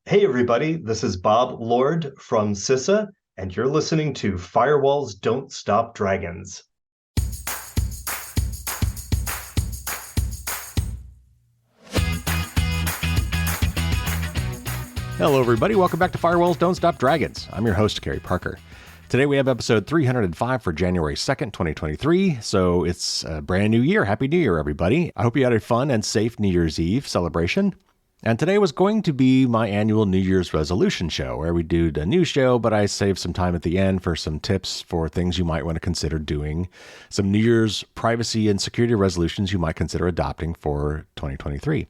Hey, everybody, this is Bob Lord from CISA, and you're listening to Firewalls Don't Stop Dragons. Hello, everybody. Welcome back to Firewalls Don't Stop Dragons. I'm your host, Gary Parker. Today we have episode 305 for January 2nd, 2023. So it's a brand new year. Happy New Year, everybody. I hope you had a fun and safe New Year's Eve celebration. And today was going to be my annual New Year's resolution show, where we do a new show, but I saved some time at the end for some tips for things you might want to consider doing, some New Year's privacy and security resolutions you might consider adopting for 2023.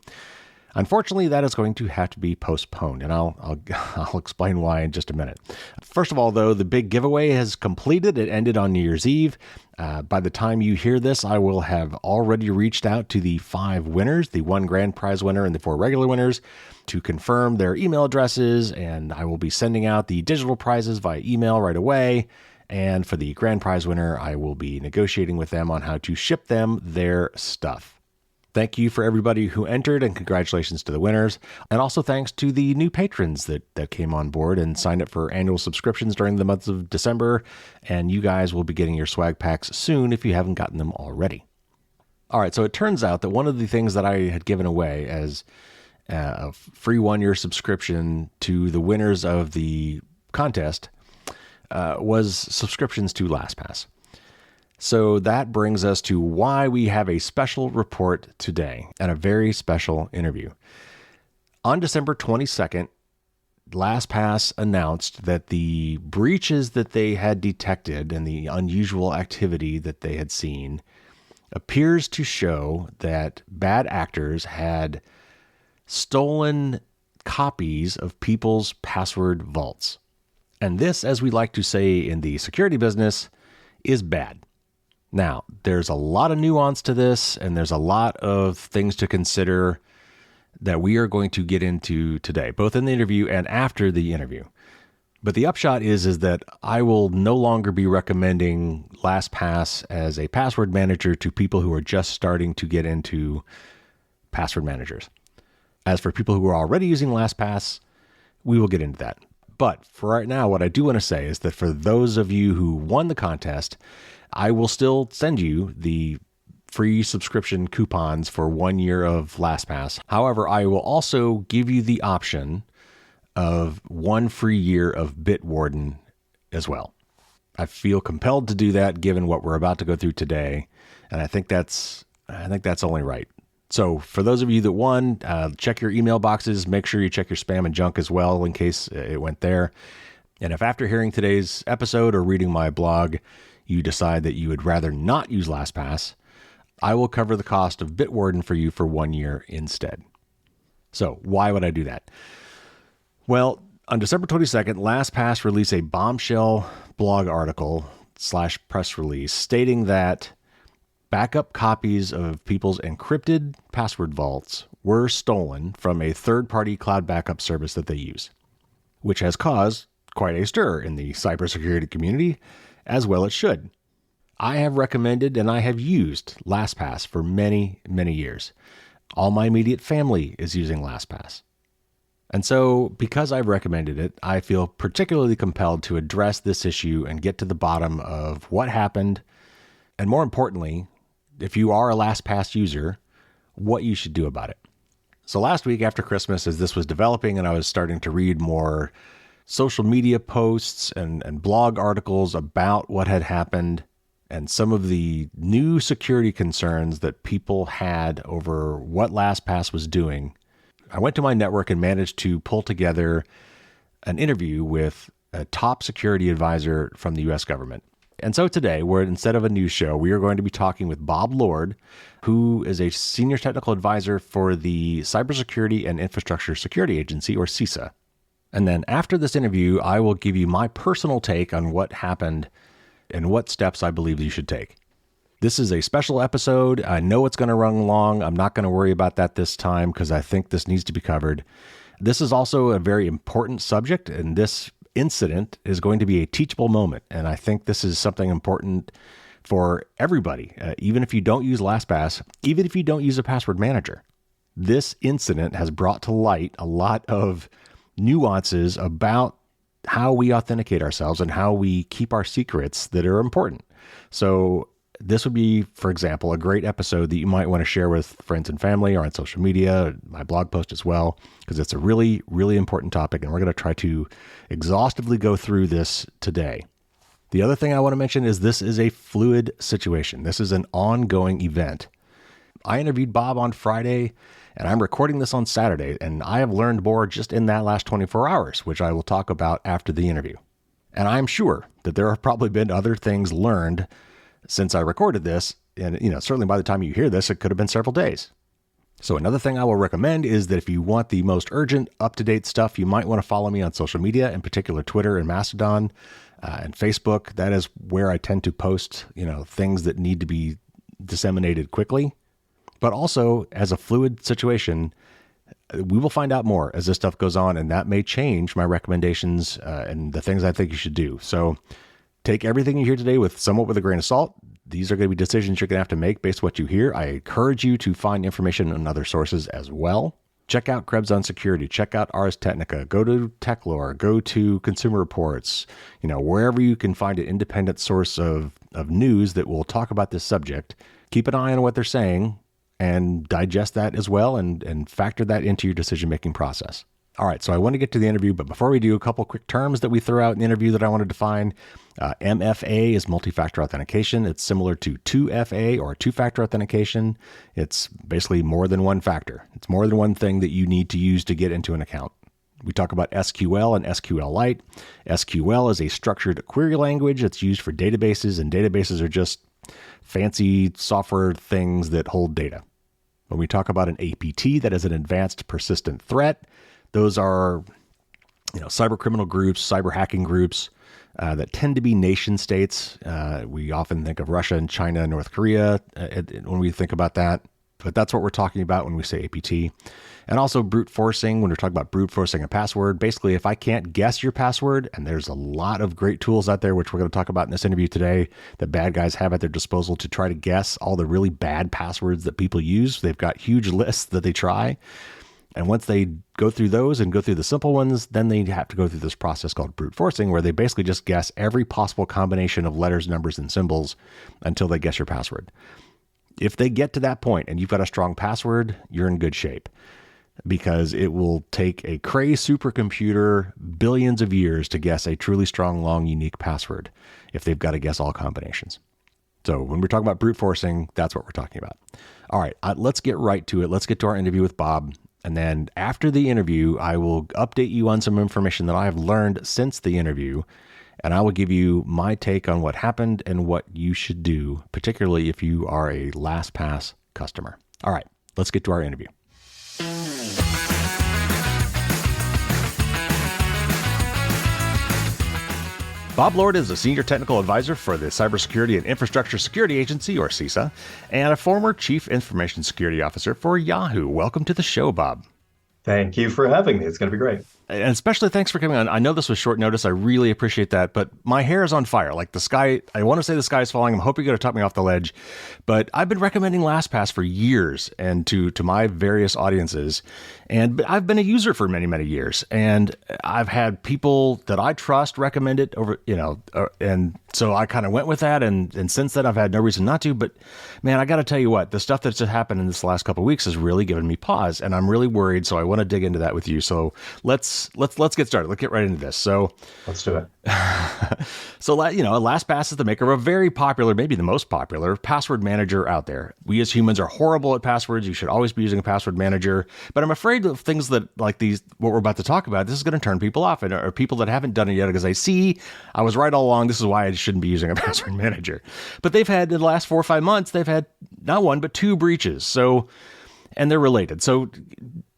Unfortunately, that is going to have to be postponed, and I'll explain why in just a minute. First of all, though, the big giveaway has completed. It ended on New Year's Eve. By the time you hear this, I will have already reached out to the 5 winners, the 1 grand prize winner and the 4 regular winners, to confirm their email addresses, and I will be sending out the digital prizes via email right away. And for the grand prize winner, I will be negotiating with them on how to ship them their stuff. Thank you for everybody who entered, and congratulations to the winners. And also thanks to the new patrons that came on board and signed up for annual subscriptions during the month of December. And you guys will be getting your swag packs soon if you haven't gotten them already. All right, so it turns out that one of the things that I had given away as a free 1-year subscription to the winners of the contest was subscriptions to LastPass. So that brings us to why we have a special report today and a very special interview. On December 22nd, LastPass announced that the breaches that they had detected and the unusual activity that they had seen appears to show that bad actors had stolen copies of people's password vaults. And this, as we like to say in the security business, is bad. Now, there's a lot of nuance to this, and there's a lot of things to consider that we are going to get into today, both in the interview and after the interview. But the upshot is that I will no longer be recommending LastPass as a password manager to people who are just starting to get into password managers. As for people who are already using LastPass, we will get into that. But for right now, what I do want to say is that for those of you who won the contest, I will still send you the free subscription coupons for 1 year of LastPass. However, I will also give you the option of 1 free year of Bitwarden as well. I feel compelled to do that given what we're about to go through today, and I think that's only right. So for those of you that won, check your email boxes. Make sure you check your spam and junk as well in case it went there. And if after hearing today's episode or reading my blog, you decide that you would rather not use LastPass, I will cover the cost of Bitwarden for you for 1 year instead. So why would I do that? Well, on December 22nd, LastPass released a bombshell blog article / press release stating that backup copies of people's encrypted password vaults were stolen from a third-party cloud backup service that they use, which has caused quite a stir in the cybersecurity community, as well it should. I have recommended and I have used LastPass for many, many years. All my immediate family is using LastPass. And so, because I've recommended it, I feel particularly compelled to address this issue and get to the bottom of what happened, and more importantly, if you are a LastPass user, what you should do about it. So last week after Christmas, as this was developing and I was starting to read more social media posts and blog articles about what had happened and some of the new security concerns that people had over what LastPass was doing, I went to my network and managed to pull together an interview with a top security advisor from the U.S. government. And so today, instead of a news show, we are going to be talking with Bob Lord, who is a senior technical advisor for the Cybersecurity and Infrastructure Security Agency, or CISA. And then after this interview, I will give you my personal take on what happened and what steps I believe you should take. This is a special episode. I know it's going to run long. I'm not going to worry about that this time because I think this needs to be covered. This is also a very important subject, and this incident is going to be a teachable moment. And I think this is something important for everybody, even if you don't use LastPass, even if you don't use a password manager. This incident has brought to light a lot of nuances about how we authenticate ourselves and how we keep our secrets that are important. So this would be, for example, a great episode that you might want to share with friends and family or on social media, my blog post as well, because it's a really, really important topic. And we're going to try to exhaustively go through this today. The other thing I want to mention is this is a fluid situation. This is an ongoing event. I interviewed Bob on Friday, and I'm recording this on Saturday, and I have learned more just in that last 24 hours, which I will talk about after the interview. And I'm sure that there have probably been other things learned since I recorded this, and certainly by the time you hear this, it could have been several days. So another thing I will recommend is that if you want the most urgent, up-to-date stuff, you might want to follow me on social media, in particular Twitter and Mastodon and Facebook. That is where I tend to post, things that need to be disseminated quickly. But also, as a fluid situation, we will find out more as this stuff goes on, and that may change my recommendations and the things I think you should do. So take everything you hear today somewhat with a grain of salt. These are going to be decisions you're going to have to make based on what you hear. I encourage you to find information on other sources as well. Check out Krebs on Security. Check out Ars Technica. Go to TechLore. Go to Consumer Reports. Wherever you can find an independent source of news that will talk about this subject. Keep an eye on what they're saying and digest that as well and factor that into your decision-making process. All right, so I want to get to the interview, but before we do, a couple quick terms that we threw out in the interview that I want to define. MFA is multi-factor authentication. It's similar to 2FA or two-factor authentication. It's basically more than one factor. It's more than one thing that you need to use to get into an account. We talk about SQL and SQLite. SQL is a structured query language that's used for databases, and databases are just fancy software things that hold data. When we talk about an APT, that is an advanced persistent threat. Those are, cyber criminal groups, cyber hacking groups that tend to be nation states. We often think of Russia and China and North Korea when we think about that. But that's what we're talking about when we say APT. And also brute forcing, when we're talking about brute forcing a password. Basically, if I can't guess your password, and there's a lot of great tools out there, which we're going to talk about in this interview today, that bad guys have at their disposal to try to guess all the really bad passwords that people use. They've got huge lists that they try. And once they go through those and go through the simple ones, then they have to go through this process called brute forcing, where they basically just guess every possible combination of letters, numbers, and symbols until they guess your password. If they get to that point and you've got a strong password, you're in good shape, because it will take a cray supercomputer billions of years to guess a truly strong, long, unique password if they've got to guess all combinations. So when we're talking about brute forcing, that's what we're talking about. All right, let's get right to it. Let's get to our interview with Bob. And then after the interview, I will update you on some information that I have learned since the interview. And I will give you my take on what happened and what you should do, particularly if you are a LastPass customer. All right, let's get to our interview. Bob Lord is a senior technical advisor for the Cybersecurity and Infrastructure Security Agency, or CISA, and a former chief information security officer for Yahoo. Welcome to the show, Bob. Thank you for having me. It's going to be great. And especially thanks for coming on. I know this was short notice. I really appreciate that. But my hair is on fire. Like the sky, I want to say the sky is falling. I'm hoping you're going to talk me off the ledge. But I've been recommending LastPass for years and to my various audiences. And I've been a user for many, many years. And I've had people that I trust recommend it over, and so I kind of went with that. And since then, I've had no reason not to. But man, I got to tell you what, the stuff that's happened in this last couple of weeks has really given me pause. And I'm really worried. So I want to dig into that with you. So let's get started. Let's get right into this. So let's do it. So, LastPass is the maker of a very popular, maybe the most popular password manager out there. We as humans are horrible at passwords. You should always be using a password manager. But I'm afraid of things that like these, what we're about to talk about, this is going to turn people off, and or people that haven't done it yet because they see I was right all along. This is why I shouldn't be using a password manager. But they've had in the last 4 or 5 months, they've had not one, but 2 breaches. So, and they're related. So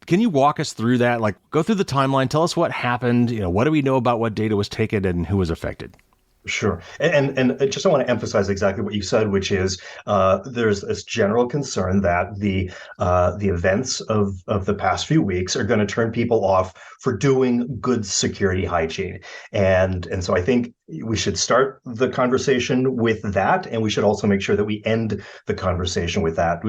can you walk us through that? Like, go through the timeline. Tell us what happened. What do we know about what data was taken and who was affected? Sure. And just I want to emphasize exactly what you said, which is there's this general concern that the events of the past few weeks are going to turn people off for doing good security hygiene. And so I think we should start the conversation with that, and we should also make sure that we end the conversation with that.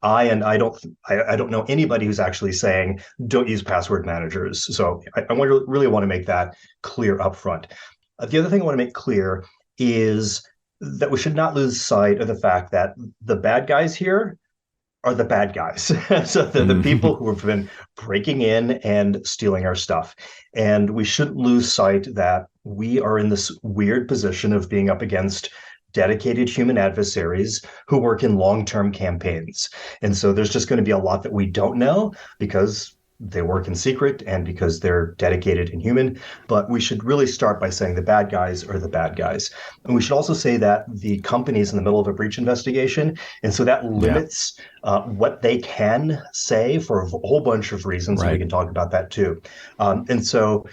I don't know anybody who's actually saying don't use password managers. So really want to make that clear up front. The other thing I want to make clear is that we should not lose sight of the fact that the bad guys here are the bad guys. So the people who have been breaking in and stealing our stuff. And we shouldn't lose sight that we are in this weird position of being up against dedicated human adversaries who work in long-term campaigns. And so there's just going to be a lot that we don't know because they work in secret and because they're dedicated and human. But we should really start by saying the bad guys are the bad guys. And we should also say that the company's in the middle of a breach investigation. And so that limits what they can say for a whole bunch of reasons. And we can talk about that too. And so,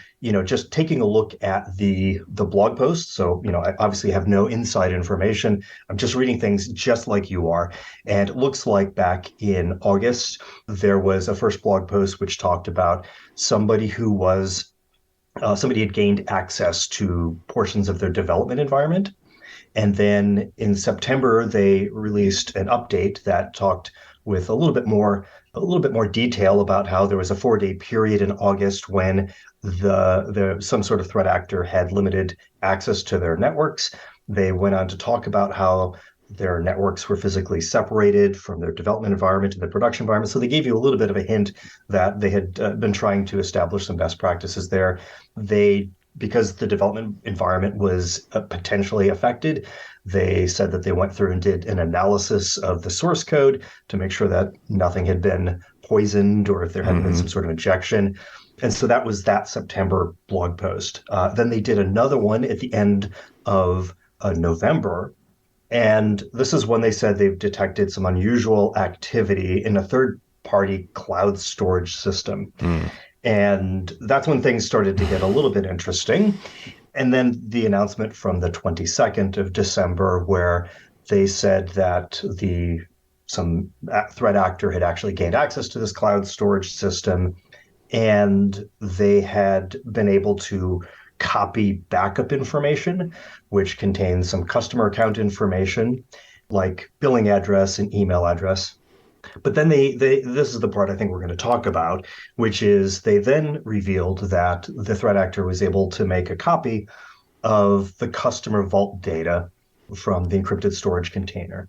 just taking a look at the blog post. So, I obviously have no inside information. I'm just reading things just like you are. And it looks like back in August, there was a first blog post which talked about somebody had gained access to portions of their development environment. And then in September, they released an update that talked with a little bit more detail about how there was a 4-day period in August when some sort of threat actor had limited access to their networks. They went on to talk about how their networks were physically separated from their development environment and their production environment. So they gave you a little bit of a hint that they had been trying to establish some best practices there. Because the development environment was potentially affected, they said that they went through and did an analysis of the source code to make sure that nothing had been poisoned or if there hadn't been some sort of injection. And so that was that September blog post. Then they did another one at the end of November. And this is when they said they've detected some unusual activity in a third-party cloud storage system. And that's when things started to get a little bit interesting. And then the announcement from the 22nd of December, where they said that some threat actor had actually gained access to this cloud storage system, and they had been able to copy backup information, which contains some customer account information, like billing address and email address. But then this is the part I think we're going to talk about, which is they then revealed that the threat actor was able to make a copy of the customer vault data from the encrypted storage container.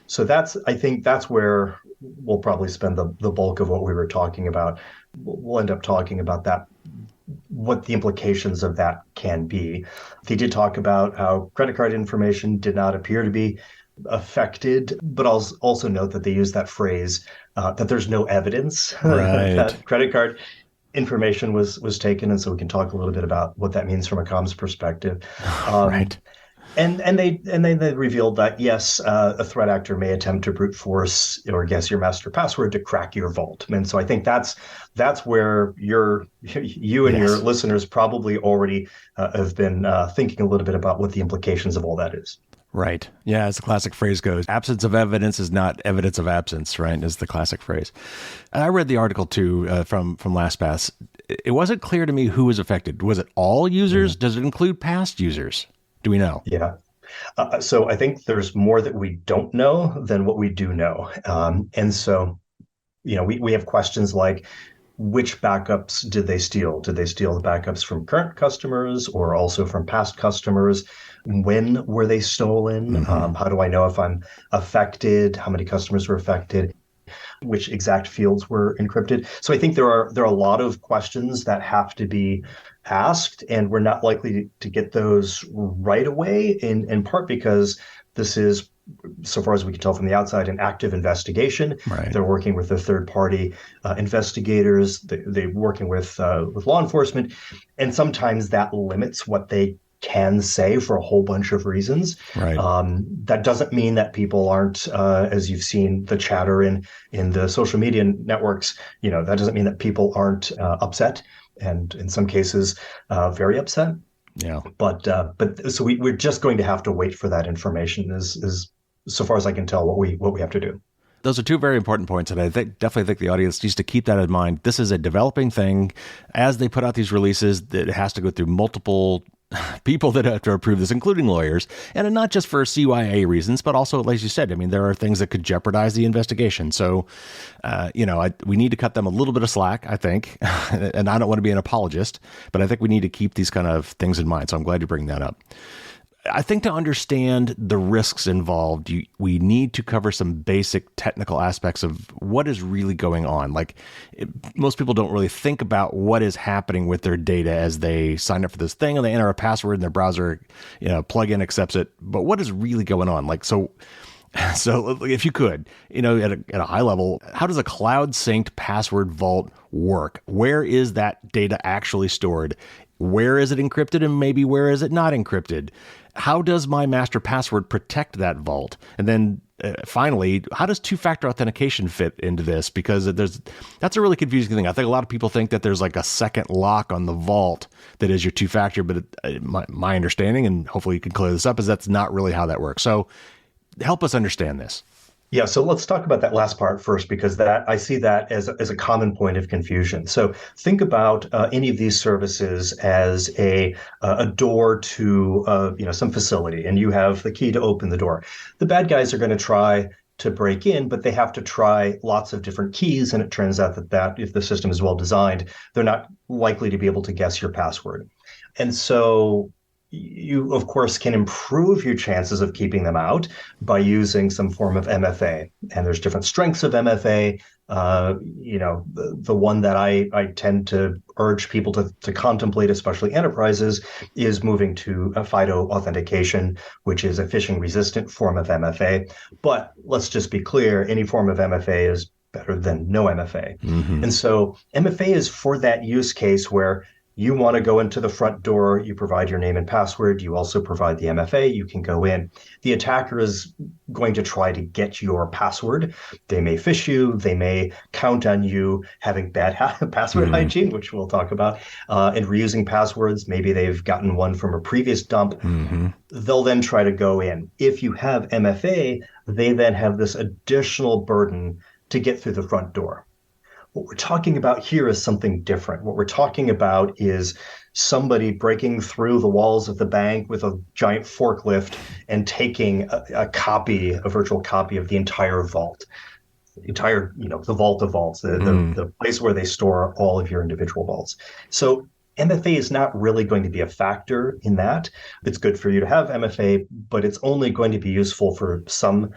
So I think that's where we'll probably spend the bulk of what we were talking about. We'll end up talking about that, what the implications of that can be. They did talk about how credit card information did not appear to be affected, but I'll also note that they use that phrase that there's no evidence that credit card information was taken, and so we can talk a little bit about what that means from a comms perspective. Right. And they revealed that yes, a threat actor may attempt to brute force or guess your master password to crack your vault. And so I think that's where you and your listeners probably already have been thinking a little bit about what the implications of all that is. Right. Yeah, as the classic phrase goes, absence of evidence is not evidence of absence, right, is the classic phrase. I read the article, too, from LastPass. It wasn't clear to me who was affected. Was it all users? Does it include past users? Do we know? Yeah. So I think there's more that we don't know than what we do know. And so, we have questions like, which backups did they steal? Did they steal the backups from current customers or also from past customers? When were they stolen? How do I know if I'm affected? How many customers were affected? Which exact fields were encrypted? So I think there are a lot of questions that have to be asked, and we're not likely to get those right away, in part because this is, so far as we can tell from the outside, an active investigation. Right. They're working with the third-party investigators. They're working with law enforcement, and sometimes that limits what they can say for a whole bunch of reasons. Right. That doesn't mean that people aren't, as you've seen the chatter in the social media networks, that doesn't mean that people aren't upset, and in some cases, very upset. Yeah. But so we're just going to have to wait for that information is so far as I can tell what we have to do. Those are two very important points, and I definitely think the audience needs to keep that in mind. This is a developing thing. As they put out these releases, it has to go through multiple people that have to approve this, including lawyers, and not just for CYA reasons, but also, as you said, I mean, there are things that could jeopardize the investigation. So, we need to cut them a little bit of slack, I think, and I don't want to be an apologist, but I think we need to keep these kind of things in mind. So I'm glad you bring that up. I think to understand the risks involved, we need to cover some basic technical aspects of what is really going on. Most people don't really think about what is happening with their data as they sign up for this thing and they enter a password and their browser, plugin accepts it. But what is really going on? So if you could, at a high level, how does a cloud synced password vault work? Where is that data actually stored? Where is it encrypted, and maybe where is it not encrypted? How does my master password protect that vault? And then finally, how does two-factor authentication fit into this? Because that's a really confusing thing. I think a lot of people think that there's like a second lock on the vault that is your two-factor, but my understanding, and hopefully you can clear this up, is that's not really how that works. So help us understand this. Yeah, so let's talk about that last part first, because I see that as a common point of confusion. So think about any of these services as a door to some facility, and you have the key to open the door. The bad guys are going to try to break in, but they have to try lots of different keys, and it turns out that if the system is well designed, they're not likely to be able to guess your password. And so you, of course, can improve your chances of keeping them out by using some form of MFA. And there's different strengths of MFA. The one that I tend to urge people to contemplate, especially enterprises, is moving to a FIDO authentication, which is a phishing-resistant form of MFA. But let's just be clear, any form of MFA is better than no MFA. Mm-hmm. And so MFA is for that use case where you want to go into the front door, you provide your name and password, you also provide the MFA, you can go in. The attacker is going to try to get your password. They may phish you, they may count on you having bad password hygiene, which we'll talk about, and reusing passwords. Maybe they've gotten one from a previous dump. Mm-hmm. They'll then try to go in. If you have MFA, they then have this additional burden to get through the front door. What we're talking about here is something different. What we're talking about is somebody breaking through the walls of the bank with a giant forklift and taking a virtual copy of the entire vault, the vault of vaults, the place where they store all of your individual vaults. So MFA is not really going to be a factor in that. It's good for you to have MFA, but it's only going to be useful for some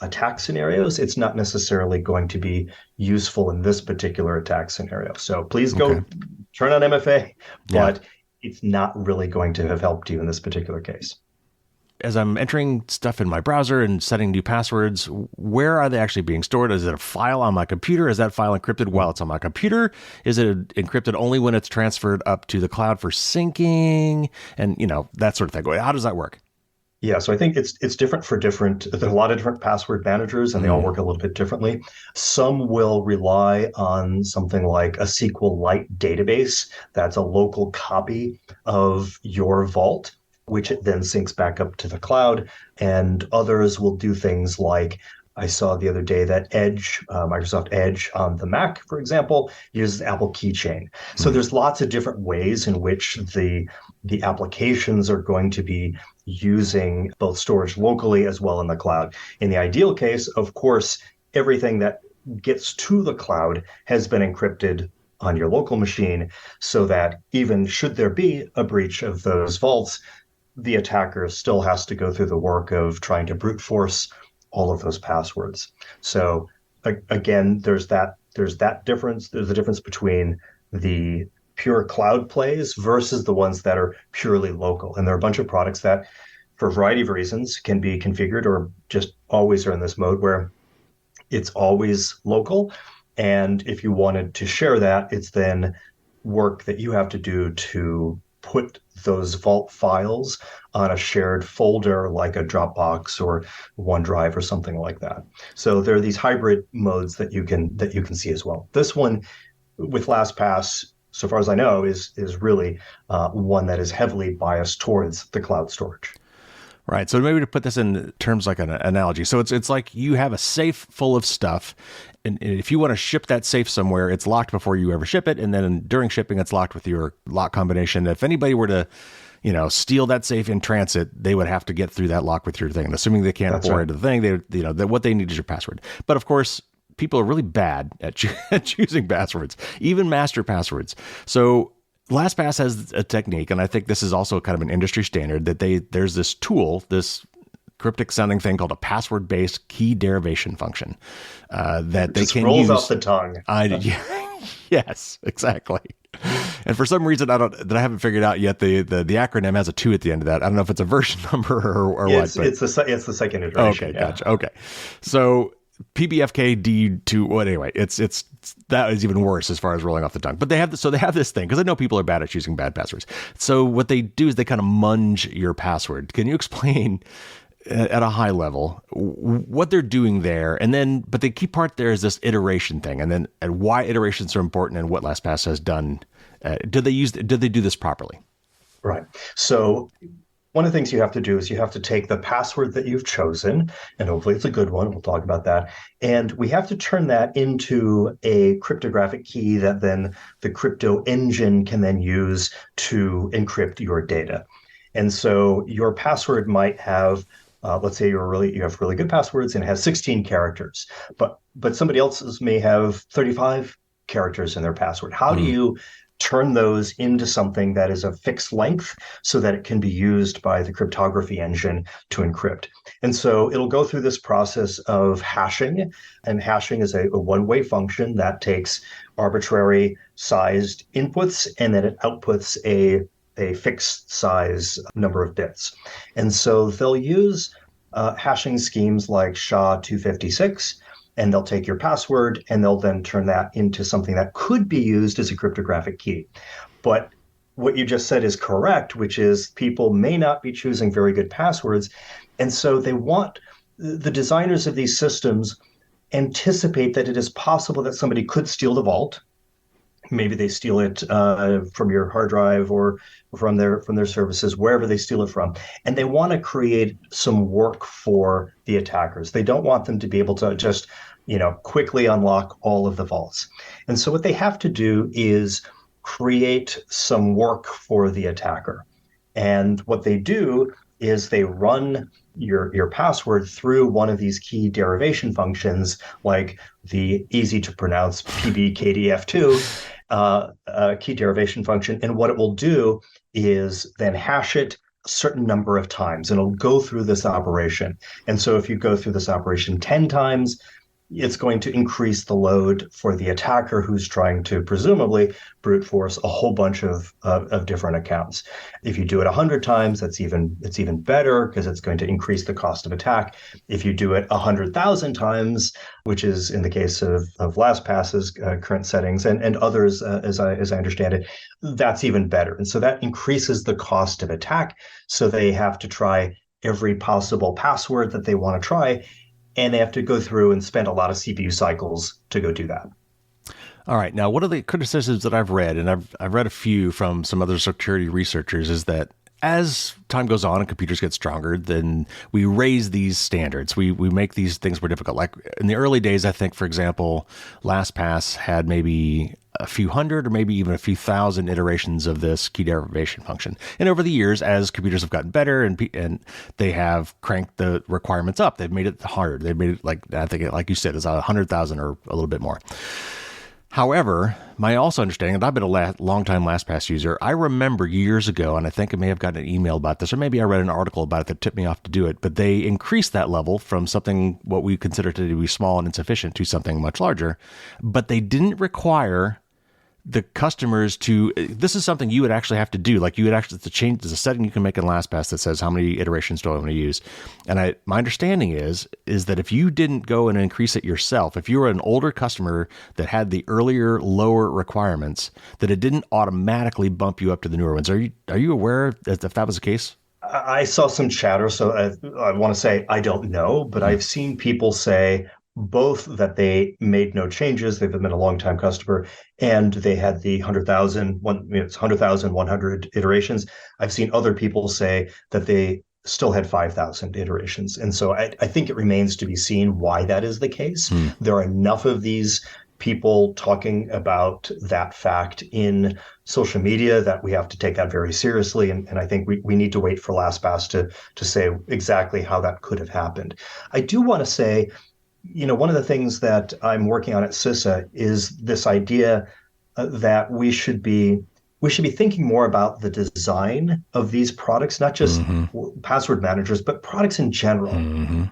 attack scenarios. It's not necessarily going to be useful in this particular attack scenario. So please go turn on MFA, but it's not really going to have helped you in this particular case. As I'm entering stuff in my browser and setting new passwords, where are they actually being stored? Is it a file on my computer? Is that file encrypted while it's on my computer? Is it encrypted only when it's transferred up to the cloud for syncing? And, that sort of thing. How does that work? Yeah, so I think it's different for different. There's a lot of different password managers, and they all work a little bit differently. Some will rely on something like a SQLite database that's a local copy of your vault, which it then syncs back up to the cloud. And others will do things like, I saw the other day that Edge, Microsoft Edge on the Mac, for example, uses Apple Keychain. So there's lots of different ways in which the applications are going to be using both storage locally as well in the cloud. In the ideal case, of course, everything that gets to the cloud has been encrypted on your local machine so that even should there be a breach of those vaults, the attacker still has to go through the work of trying to brute force all of those passwords. So again, there's that difference. There's a difference between the pure cloud plays versus the ones that are purely local. And there are a bunch of products that, for a variety of reasons, can be configured or just always are in this mode where it's always local. And if you wanted to share that, it's then work that you have to do to put those vault files on a shared folder like a Dropbox or OneDrive or something like that. So there are these hybrid modes that you can see as well. This one with LastPass so far as I know, is really one that is heavily biased towards the cloud storage. Right. So maybe to put this in terms like an analogy. So it's like you have a safe full of stuff. And if you want to ship that safe somewhere, it's locked before you ever ship it. And then during shipping, it's locked with your lock combination. If anybody were to, steal that safe in transit, they would have to get through that lock with your thing. And assuming they can't pour into the thing, what they need is your password. But of course, people are really bad at choosing passwords, even master passwords. So LastPass has a technique, and I think this is also kind of an industry standard, that there's this tool, this cryptic sounding thing called a password-based key derivation function that they can use. Rolls off the tongue. Yes, exactly. And for some reason, I haven't figured out yet, the acronym has a 2 at the end of that. I don't know if it's a version number or what. It's the second iteration. Okay, gotcha. Okay, so PBFKD2. Well, anyway, it's that is even worse as far as rolling off the tongue. But they have this thing, because I know people are bad at choosing bad passwords. So what they do is they kind of munge your password. Can you explain at a high level what they're doing there? And then, but the key part there is this iteration thing, and why iterations are important and what LastPass has done. Did they do this properly? Right. So one of the things you have to do is you have to take the password that you've chosen, and hopefully it's a good one. We'll talk about that. And we have to turn that into a cryptographic key that then the crypto engine can then use to encrypt your data. And so your password might have, let's say you have really good passwords and it has 16 characters, but somebody else's may have 35 characters in their password. How do you turn those into something that is a fixed length so that it can be used by the cryptography engine to encrypt? And so it'll go through this process of hashing, and hashing is a one-way function that takes arbitrary sized inputs and then it outputs a fixed size number of bits. And so they'll use hashing schemes like SHA-256, and they'll take your password and they'll then turn that into something that could be used as a cryptographic key. But what you just said is correct, which is people may not be choosing very good passwords. And so the designers of these systems anticipate that it is possible that somebody could steal the vault. Maybe they steal it from your hard drive or from their services, wherever they steal it from. And they want to create some work for the attackers. They don't want them to be able to just, quickly unlock all of the vaults. And so what they have to do is create some work for the attacker. And what they do is they run your password through one of these key derivation functions, like the easy to pronounce PBKDF2 key derivation function. And what it will do is then hash it a certain number of times, and it'll go through this operation. And so if you go through this operation 10 times, it's going to increase the load for the attacker who's trying to presumably brute force a whole bunch of different accounts. If you do it 100 times, it's even better, because it's going to increase the cost of attack. If you do it 100,000 times, which is in the case of LastPass's current settings and others, as I understand it, that's even better. And so that increases the cost of attack. So they have to try every possible password that they want to try, and they have to go through and spend a lot of CPU cycles to go do that. All right. Now, one of the criticisms that I've read, and I've read a few from some other security researchers, is that as time goes on and computers get stronger, then we raise these standards. We make these things more difficult. Like in the early days, I think, for example, LastPass had maybe a few hundred or maybe even a few thousand iterations of this key derivation function. And over the years, as computers have gotten better and they have cranked the requirements up, they've made it harder. They've made it, like, I think, like you said, it's 100,000 or a little bit more. However, my also understanding, and I've been a long-time LastPass user, I remember years ago, and I think I may have gotten an email about this, or maybe I read an article about it that tipped me off to do it, but they increased that level from something what we consider to be small and insufficient to something much larger, but they didn't require the customers to, this is something you would actually have to do. Like you would actually have to change, there's a setting you can make in LastPass that says how many iterations do I want to use. And my understanding is that if you didn't go and increase it yourself, if you were an older customer that had the earlier lower requirements, that it didn't automatically bump you up to the newer ones. Are you aware if that was the case? I saw some chatter, so I want to say I don't know, but I've seen people say both that they made no changes, they've been a long time customer, and they had the 100,000 iterations. I've seen other people say that they still had 5,000 iterations. And so I think it remains to be seen why that is the case. There are enough of these people talking about that fact in social media that we have to take that very seriously. And I think we need to wait for LastPass to say exactly how that could have happened. I do want to say, one of the things that I'm working on at CISA is this idea that we should be thinking more about the design of these products, not just password managers, but products in general. And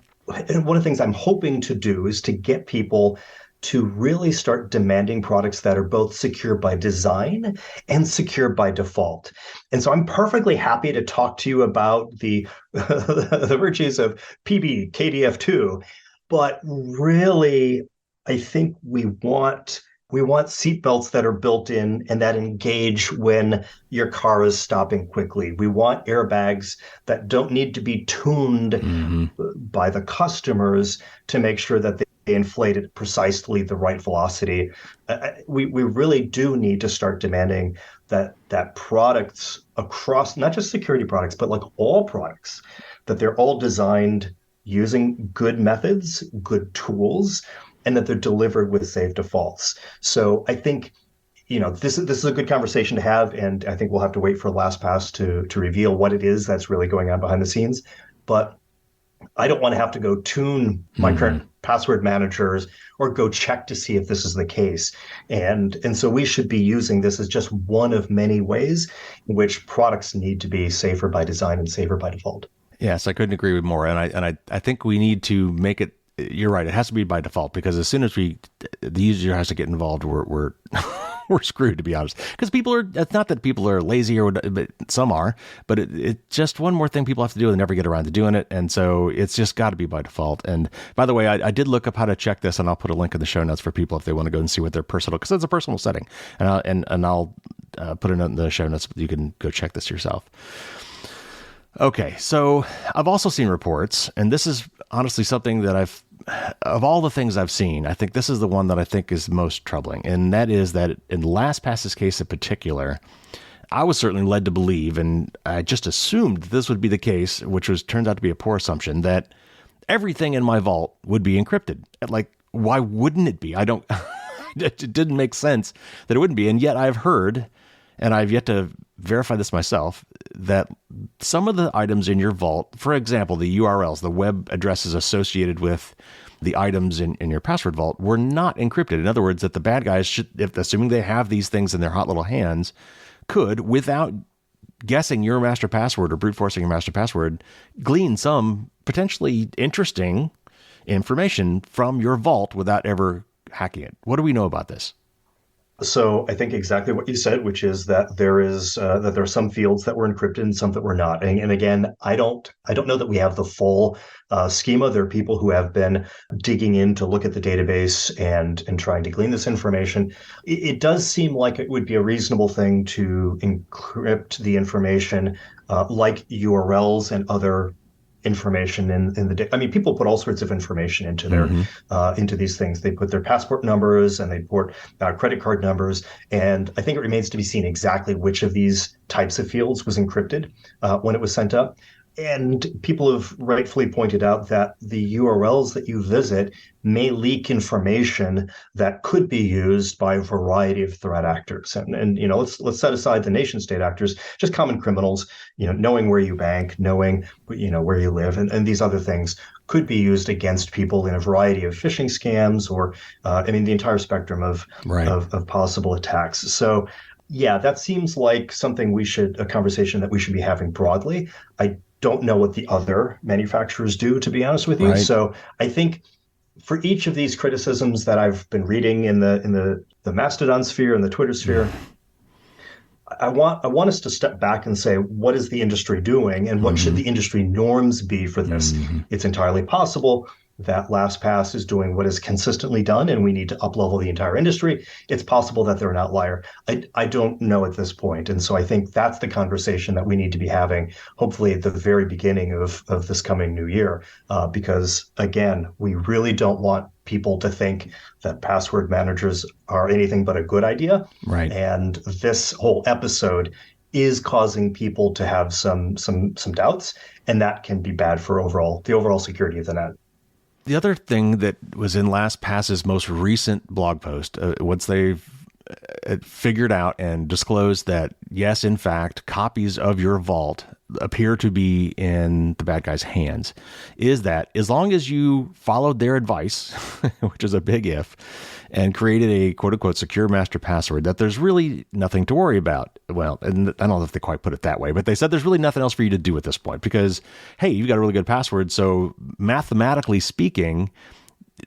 one of the things I'm hoping to do is to get people to really start demanding products that are both secure by design and secure by default. And so I'm perfectly happy to talk to you about the the virtues of PB KDF2, but really, I think we want seatbelts that are built in and that engage when your car is stopping quickly. We want airbags that don't need to be tuned by the customers to make sure that they inflate at precisely the right velocity. We really do need to start demanding that products across, not just security products, but like all products, that they're all designed using good methods, good tools, and that they're delivered with safe defaults. So I think, this is a good conversation to have, and I think we'll have to wait for LastPass to reveal what it is that's really going on behind the scenes. But I don't want to have to go tune my current password managers or go check to see if this is the case. And so we should be using this as just one of many ways in which products need to be safer by design and safer by default. Yes, I couldn't agree with more. And I think we need to make it. You're right. It has to be by default, because as soon as the user has to get involved, we're we're screwed, to be honest. Because it's not that people are lazy but some are, but it's just one more thing people have to do and never get around to doing it. And so it's just got to be by default. And by the way, I did look up how to check this, and I'll put a link in the show notes for people if they want to go and see what their personal, because it's a personal setting. And I'll put it in the show notes. You can go check this yourself. Okay, so I've also seen reports, and this is honestly something that of all the things I've seen, I think this is the one that I think is most troubling. And that is that in LastPass's case in particular, I was certainly led to believe, and I just assumed this would be the case, which turns out to be a poor assumption, that everything in my vault would be encrypted. Like, why wouldn't it be? It didn't make sense that it wouldn't be. And yet I've heard, and I've yet to verify this myself, that some of the items in your vault, for example, the URLs, the web addresses associated with the items in your password vault, were not encrypted. In other words, that the bad guys should, if assuming they have these things in their hot little hands, could, without guessing your master password or brute forcing your master password, glean some potentially interesting information from your vault without ever hacking it. What do we know about this? So I think exactly what you said, which is that there are some fields that were encrypted and some that were not. And again, I don't know that we have the full schema. There are people who have been digging in to look at the database and trying to glean this information. It does seem like it would be a reasonable thing to encrypt the information, like URLs and other information in the I mean, people put all sorts of information into their into these things. They put their passport numbers and they put credit card numbers, and I think it remains to be seen exactly which of these types of fields was encrypted when it was sent up. And people have rightfully pointed out that the URLs that you visit may leak information that could be used by a variety of threat actors. And let's set aside the nation state actors, just common criminals, knowing where you bank, knowing, where you live, and these other things could be used against people in a variety of phishing scams or, the entire spectrum of possible attacks. So yeah, that seems like a conversation that we should be having broadly. I don't know what the other manufacturers do, to be honest with you. Right. So I think for each of these criticisms that I've been reading in the Mastodon sphere and the Twitter sphere, I want us to step back and say, what is the industry doing and what should the industry norms be for this? It's entirely possible that LastPass is doing what is consistently done and we need to uplevel the entire industry. It's possible that they're an outlier. I don't know at this point. And so I think that's the conversation that we need to be having, hopefully at the very beginning of this coming new year. Because again, we really don't want people to think that password managers are anything but a good idea. Right. And this whole episode is causing people to have some doubts, and that can be bad for the overall security of the net. The other thing that was in LastPass's most recent blog post, once they've figured out and disclosed that, yes, in fact, copies of your vault appear to be in the bad guy's hands, is that as long as you followed their advice, which is a big if, and created a quote unquote secure master password, that there's really nothing to worry about. Well, and I don't know if they quite put it that way, but they said there's really nothing else for you to do at this point because, hey, you've got a really good password. So mathematically speaking,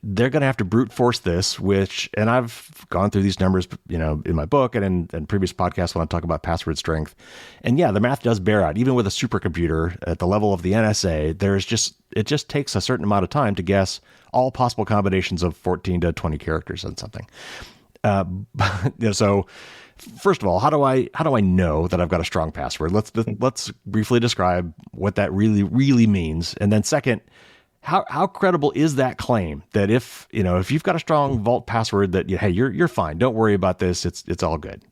they're going to have to brute force this, and I've gone through these numbers, in my book and in previous podcasts when I talk about password strength. And yeah, the math does bear out. Even with a supercomputer at the level of the NSA, it just takes a certain amount of time to guess all possible combinations of 14 to 20 characters on something. So first of all, how do I know that I've got a strong password? Let's briefly describe what that really means. And then second, how credible is that claim that if you've got a strong vault password that, hey, you're fine. Don't worry about this. It's all good.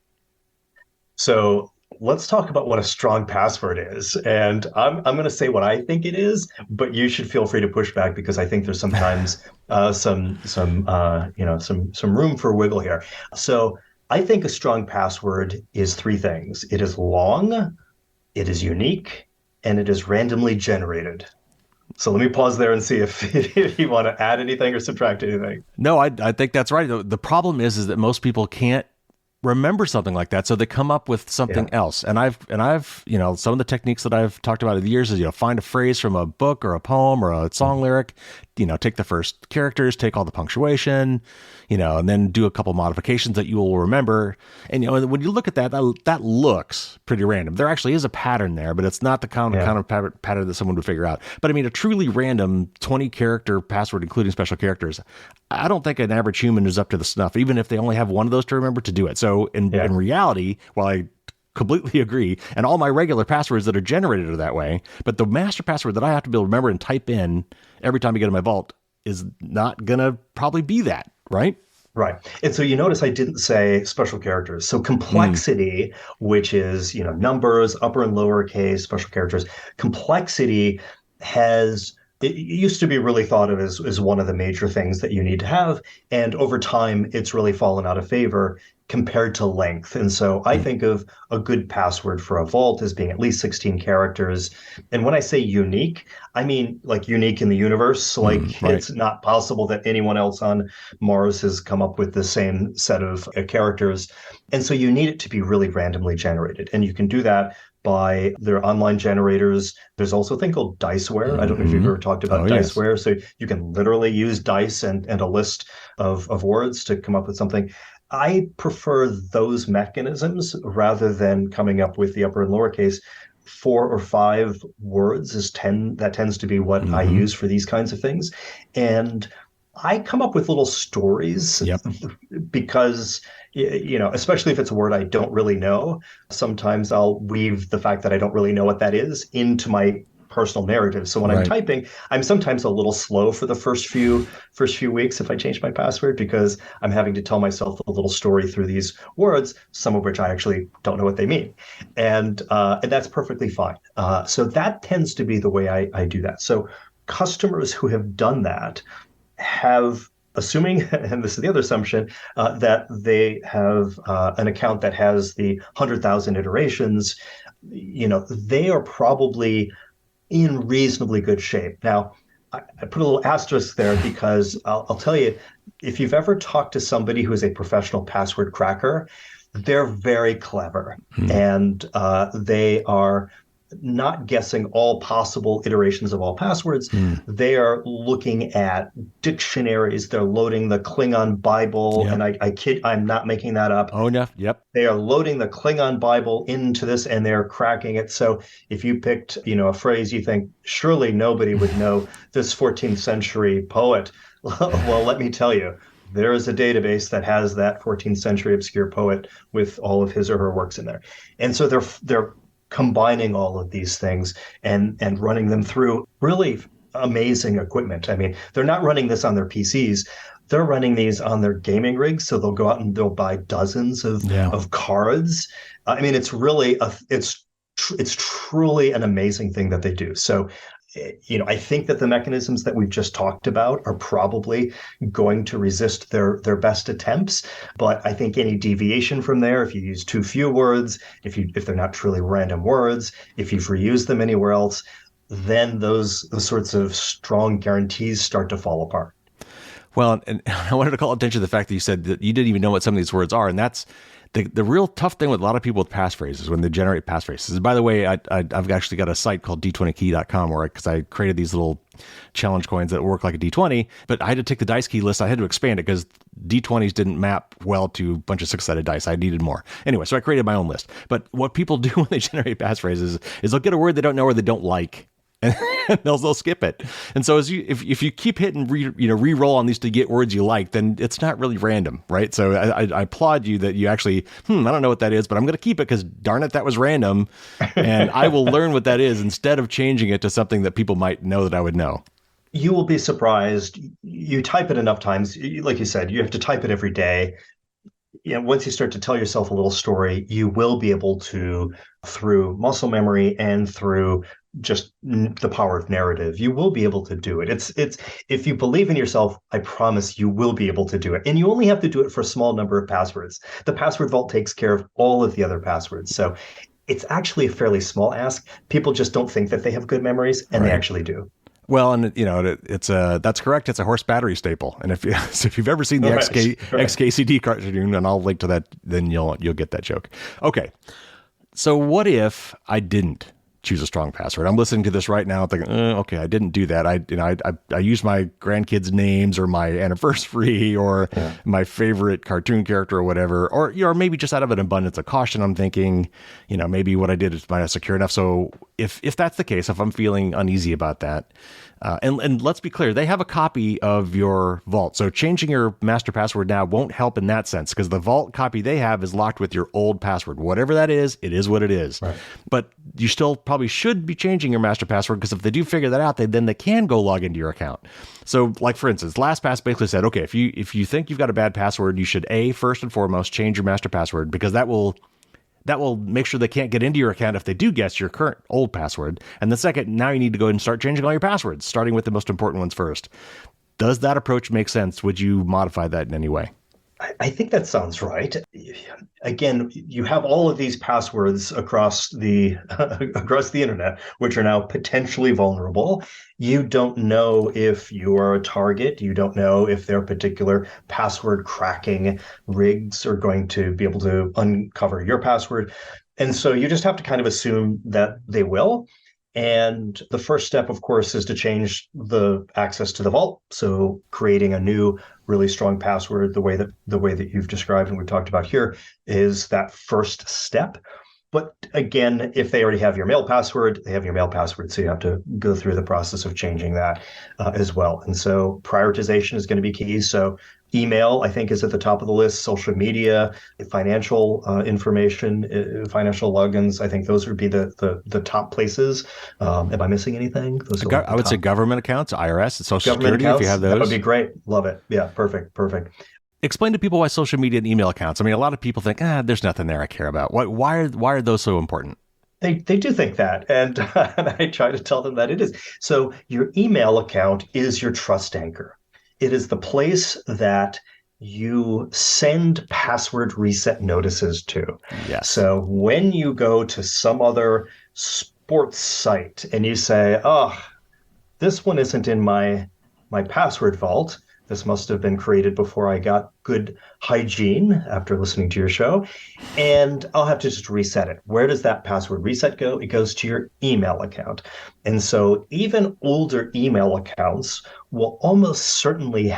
So let's talk about what a strong password is. And I'm going to say what I think it is, but you should feel free to push back because I think there's sometimes some room for wiggle here. So I think a strong password is three things. It is long, it is unique, and it is randomly generated. So let me pause there and see if you want to add anything or subtract anything. No, I think that's right. The problem is that most people can't remember something like that, so they come up with something else. And I've some of the techniques that I've talked about over the years is find a phrase from a book or a poem or a song lyric, take the first characters, take all the punctuation, and then do a couple modifications that you will remember. And when you look at that looks pretty random. There actually is a pattern there, but it's not the kind of pattern that someone would figure out. But I mean, a truly random 20 character password, including special characters, I don't think an average human is up to the snuff, even if they only have one of those to remember, to do it. So in reality, while I completely agree, and all my regular passwords that are generated are that way, but the master password that I have to be able to remember and type in every time I get in my vault is not going to probably be that, right? Right. And so you notice I didn't say special characters. So complexity, which is, numbers, upper and lower case, special characters, complexity it used to be really thought of as one of the major things that you need to have. And over time, it's really fallen out of favor compared to length. And so I think of a good password for a vault as being at least 16 characters. And when I say unique, I mean like unique in the universe. Like It's not possible that anyone else on Mars has come up with the same set of characters. And so you need it to be really randomly generated. And you can do that by their online generators. There's also a thing called Diceware. I don't know if you've ever talked about Diceware. Yes. So you can literally use dice and a list of words to come up with something. I prefer those mechanisms rather than coming up with the upper and lowercase. 4 or 5 words that tends to be what I use for these kinds of things. And I come up with little stories because, especially if it's a word I don't really know, sometimes I'll weave the fact that I don't really know what that is into my personal narrative. So when I'm typing, I'm sometimes a little slow for the first few weeks if I change my password because I'm having to tell myself a little story through these words, some of which I actually don't know what they mean. And that's perfectly fine. So that tends to be the way I do that. So customers who have done that have, assuming, and this is the other assumption, that they have an account that has the 100,000 iterations, they are probably in reasonably good shape. Now, I put a little asterisk there because I'll tell you, if you've ever talked to somebody who is a professional password cracker, they're very clever and they are not guessing all possible iterations of all passwords. They are looking at dictionaries. They're loading the Klingon Bible. Yep. And I kid, I'm not making that up. Oh, no. Yep. They are loading the Klingon Bible into this and they're cracking it. So if you picked, a phrase you think surely nobody would know this 14th century poet, well, let me tell you, there is a database that has that 14th century obscure poet with all of his or her works in there. And so they're combining all of these things and running them through really amazing equipment. I mean, they're not running this on their PCs. They're running these on their gaming rigs, so they'll go out and they'll buy dozens of cards. I mean, it's really it's truly an amazing thing that they do. So, I think that the mechanisms that we've just talked about are probably going to resist their best attempts. But I think any deviation from there, if you use too few words, if they're not truly random words, if you've reused them anywhere else, then those sorts of strong guarantees start to fall apart. Well, and I wanted to call attention to the fact that you said that you didn't even know what some of these words are. And that's the real tough thing with a lot of people with passphrase when they generate passphrase. And by the way, I've actually got a site called d20key.com because I created these little challenge coins that work like a D20, but I had to take the dice key list. I had to expand it because D20s didn't map well to a bunch of 6-sided dice. I needed more. Anyway, so I created my own list. But what people do when they generate passphrases is they'll get a word they don't know or they don't like. And they'll skip it. And so if you keep hitting re-roll on these to get words you like, then it's not really random, right? So I applaud you that you actually, I don't know what that is, but I'm going to keep it because darn it, that was random. And I will learn what that is instead of changing it to something that people might know that I would know. You will be surprised. You type it enough times, like you said, you have to type it every day. Once you start to tell yourself a little story, you will be able to, through muscle memory and through just the power of narrative, you will be able to do it. It's if you believe in yourself, I promise you will be able to do it. And you only have to do it for a small number of passwords. The password vault takes care of all of the other passwords. So it's actually a fairly small ask. People just don't think that they have good memories, and They actually do. Well, and it's that's correct. It's a horse battery staple. And if you've ever seen the XKCD cartoon, and I'll link to that, then you'll get that joke. Okay. So what if I didn't choose a strong password? I'm listening to this right now thinking, okay, I didn't do that. I used my grandkids' names or my anniversary or my favorite cartoon character or whatever, or maybe just out of an abundance of caution, I'm thinking, maybe what I did is might not secure enough. So if that's the case, if I'm feeling uneasy about that, and let's be clear, they have a copy of your vault. So changing your master password now won't help in that sense because the vault copy they have is locked with your old password. Whatever that is, it is what it is. Right. But you still probably should be changing your master password because if they do figure that out, then they can go log into your account. So like, for instance, LastPass basically said, okay, if you think you've got a bad password, you should first and foremost, change your master password because that will make sure they can't get into your account if they do guess your current old password. And the second, now you need to go and start changing all your passwords, starting with the most important ones first. Does that approach make sense? Would you modify that in any way? I think that sounds right. Again, you have all of these passwords across the internet, which are now potentially vulnerable. You don't know if you are a target. You don't know if their particular password cracking rigs are going to be able to uncover your password. And so you just have to kind of assume that they will. And the first step, of course, is to change the access to the vault. So creating a new, really strong password, the way that you've described and we've talked about here, is that first step. But again, if they already have your mail password, they have your mail password. So you have to go through the process of changing that as well. And so prioritization is going to be key. So email, I think, is at the top of the list. Social media, financial information, financial logins. I think those would be the top places. Am I missing anything? I would say government accounts, IRS, Social Security, if you have those. That would be great. Love it. Yeah, perfect. Explain to people why social media and email accounts. I mean, a lot of people think, there's nothing there I care about. Why are those so important? They do think that, and I try to tell them that it is. So your email account is your trust anchor. It is the place that you send password reset notices to. Yes. So when you go to some other sports site and you say, this one isn't in my password vault, This must have been created before I got good hygiene after listening to your show. And I'll have to just reset it. Where does that password reset go? It goes to your email account. And so even older email accounts will almost certainly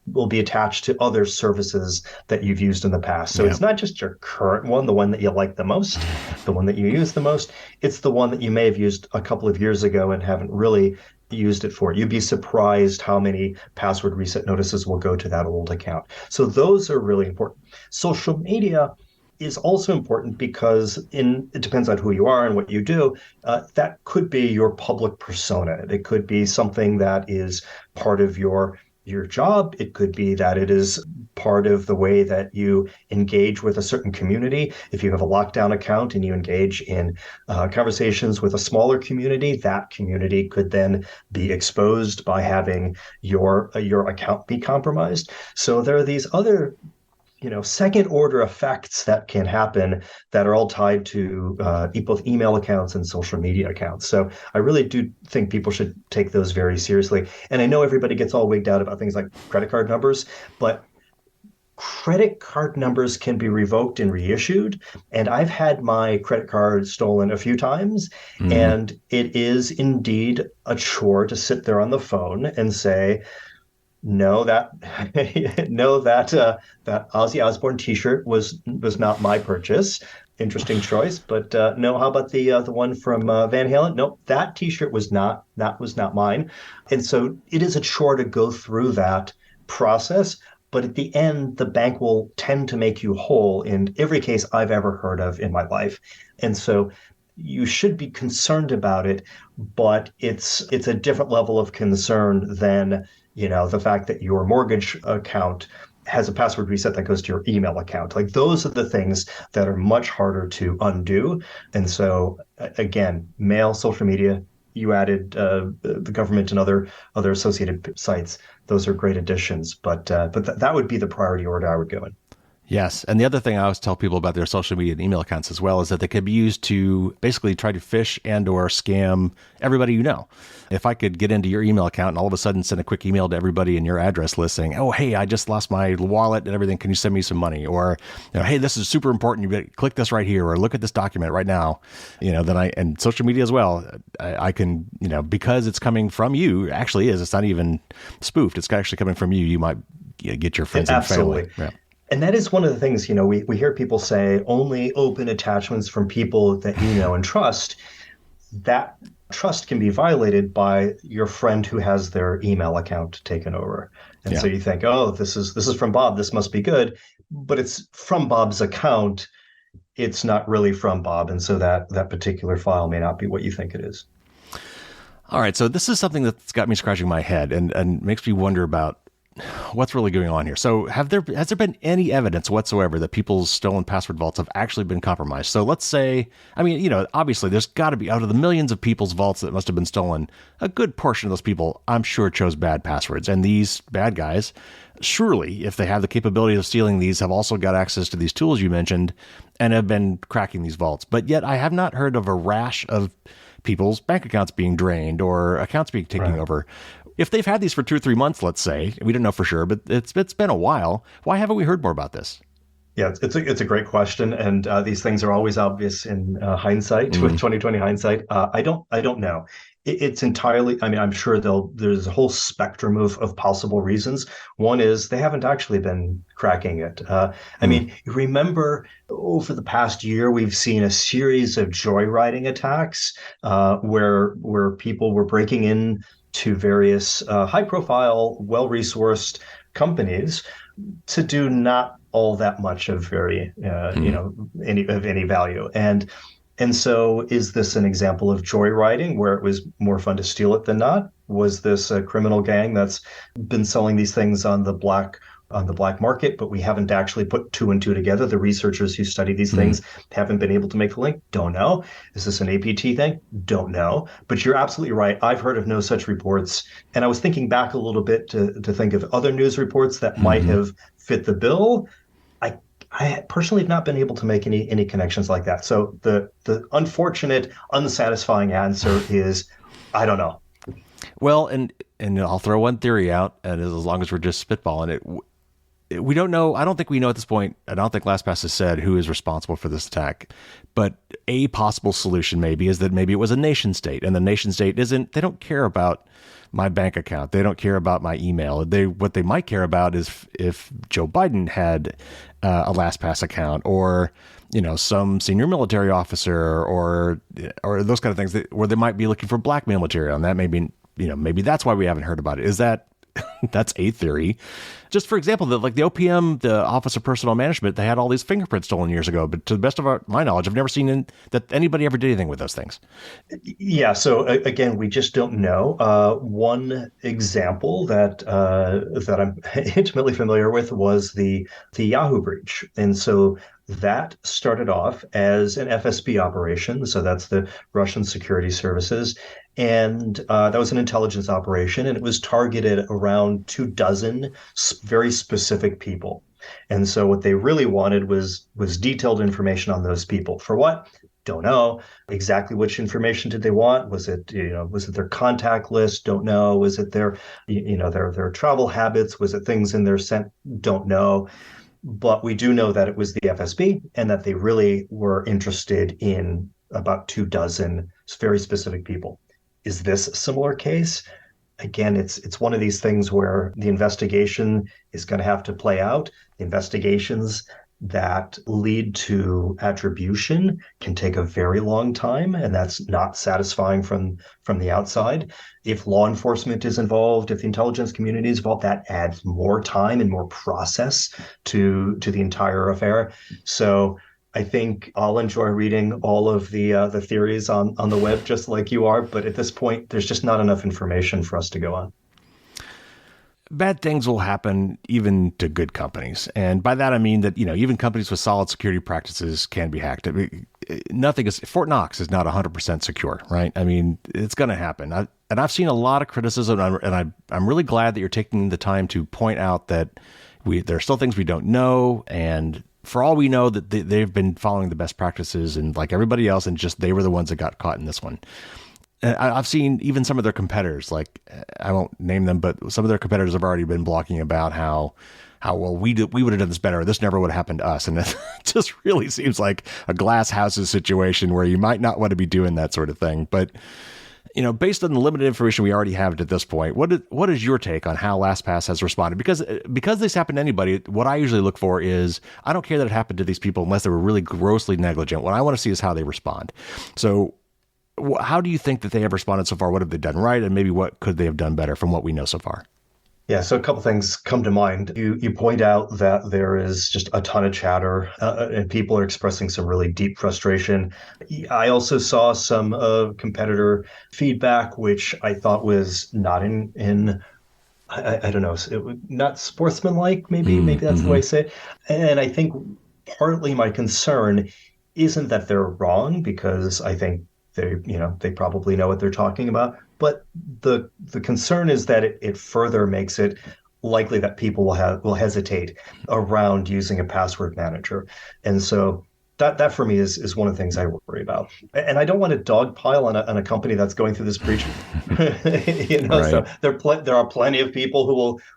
will be attached to other services that you've used in the past. So Yeah. it's not just your current one, the one that you like the most, the one that you use the most. It's the one that you may have used a couple of years ago and haven't really used it for. You'd be surprised how many password reset notices will go to that old account. So those are really important. Social media is also important because it depends on who you are and what you do. That could be your public persona. It could be something that is part of your job. It could be that it is part of the way that you engage with a certain community. If you have a lockdown account and you engage in conversations with a smaller community, that community could then be exposed by having your account be compromised. So there are these other second order effects that can happen that are all tied to both email accounts and social media accounts. So I really do think people should take those very seriously. And I know everybody gets all wigged out about things like credit card numbers, but credit card numbers can be revoked and reissued. And I've had my credit card stolen a few times. Mm-hmm. And it is indeed a chore to sit there on the phone and say, no, that no, that Ozzy Osbourne T-shirt was not my purchase. Interesting choice, but no. How about the one from Van Halen? Nope, that T-shirt was not mine. And so it is a chore to go through that process. But at the end, the bank will tend to make you whole in every case I've ever heard of in my life. And so you should be concerned about it, but it's a different level of concern than the fact that your mortgage account has a password reset that goes to your email account. Like those are the things that are much harder to undo. And so again, mail, social media, you added the government and other associated sites. Those are great additions, but that would be the priority order I would go in. Yes. And the other thing I always tell people about their social media and email accounts as well is that they could be used to basically try to phish and or scam everybody you know. If I could get into your email account and all of a sudden send a quick email to everybody in your address list saying, oh, hey, I just lost my wallet and everything. Can you send me some money? Or, hey, this is super important. You better click this right here or look at this document right now. Then and social media as well, I can, because it's coming from you, actually is. It's not even spoofed. It's actually coming from you. You might get your friends and family. Yeah. And that is one of the things, we hear people say only open attachments from people that you know and trust. That trust can be violated by your friend who has their email account taken over. And so you think, oh, this is from Bob. This must be good. But it's from Bob's account. It's not really from Bob. And so that particular file may not be what you think it is. All right. So this is something that's got me scratching my head and makes me wonder about what's really going on here. So has there been any evidence whatsoever that people's stolen password vaults have actually been compromised? So let's say, obviously there's got to be, out of the millions of people's vaults that must have been stolen, a good portion of those people, I'm sure, chose bad passwords. And these bad guys, surely, if they have the capability of stealing these, have also got access to these tools you mentioned and have been cracking these vaults. But yet I have not heard of a rash of people's bank accounts being drained or accounts being taken over. If they've had these for 2 or 3 months, let's say, we don't know for sure, but it's been a while. Why haven't we heard more about this? Yeah, it's a great question, and these things are always obvious in hindsight, with 2020 hindsight. I don't know. It's entirely. I'm sure there's a whole spectrum of possible reasons. One is they haven't actually been cracking it. Remember over the past year, we've seen a series of joyriding attacks where people were breaking in to various high-profile, well-resourced companies to do not all that much of any value. And so is this an example of joyriding where it was more fun to steal it than not? Was this a criminal gang that's been selling these things on the black market, but we haven't actually put 2 and 2 together? The researchers who study these things haven't been able to make the link. Don't know. Is this an APT thing? Don't know. But you're absolutely right. I've heard of no such reports. And I was thinking back a little bit to think of other news reports that might have fit the bill. I personally have not been able to make any connections like that. So the unfortunate, unsatisfying answer is, I don't know. Well, and and I'll throw one theory out, and as long as we're just spitballing it, we don't know. I don't think we know at this point. I don't think LastPass has said who is responsible for this attack. But a possible solution maybe is that maybe it was a nation state, and the nation state isn't. They don't care about my bank account. They don't care about my email. What they might care about is if Joe Biden had a LastPass account, or some senior military officer, or those kind of things where they might be looking for blackmail material, and that maybe that's why we haven't heard about it. Is that that's a theory? Just for example, like the OPM, the Office of Personnel Management, they had all these fingerprints stolen years ago. But to the best of my knowledge, I've never seen that anybody ever did anything with those things. Yeah. So again, we just don't know. One example that I'm intimately familiar with was the Yahoo breach, and so that started off as an FSB operation. So that's the Russian Security Services. And that was an intelligence operation, and it was targeted around 24 very specific people. And so what they really wanted was detailed information on those people. For what? Don't know. Exactly which information did they want? Was it their contact list? Don't know. Was it their travel habits? Was it things in their scent? Don't know. But we do know that it was the FSB, and that they really were interested in about 24 very specific people. Is this a similar case? Again, it's one of these things where the investigation is going to have to play out. The investigations that lead to attribution can take a very long time, and that's not satisfying from the outside. If law enforcement is involved, if the intelligence community is involved, that adds more time and more process to the entire affair. So I think I'll enjoy reading all of the theories on the web, just like you are. But at this point, there's just not enough information for us to go on. Bad things will happen even to good companies. And by that, I mean that, even companies with solid security practices can be hacked. I mean, Fort Knox is not 100% secure, right? I mean, it's going to happen. I've seen a lot of criticism, and I'm really glad that you're taking the time to point out that there are still things we don't know. And for all we know, that they've been following the best practices, and like everybody else, and just they were the ones that got caught in this one. And I've seen even some of their competitors, like I won't name them, but some of their competitors have already been blogging about how well we would have done this better. This never would have happened to us. And it just really seems like a glass houses situation where you might not want to be doing that sort of thing. But, based on the limited information we already have at this point, what is your take on how LastPass has responded? Because this happened to anybody, what I usually look for is, I don't care that it happened to these people unless they were really grossly negligent. What I want to see is how they respond. So how do you think that they have responded so far? What have they done right? And maybe what could they have done better from what we know so far? Yeah, so a couple things come to mind. You point out that there is just a ton of chatter, and people are expressing some really deep frustration. I also saw some competitor feedback, which I thought was not in I don't know, not sportsmanlike. Maybe that's the way I say it. And I think partly my concern isn't that they're wrong, because I think they probably know what they're talking about. But the concern is that it further makes it likely that people will hesitate around using a password manager. And so that for me is one of the things I worry about. And I don't want to dogpile on a company that's going through this breach. Right. So there are plenty of people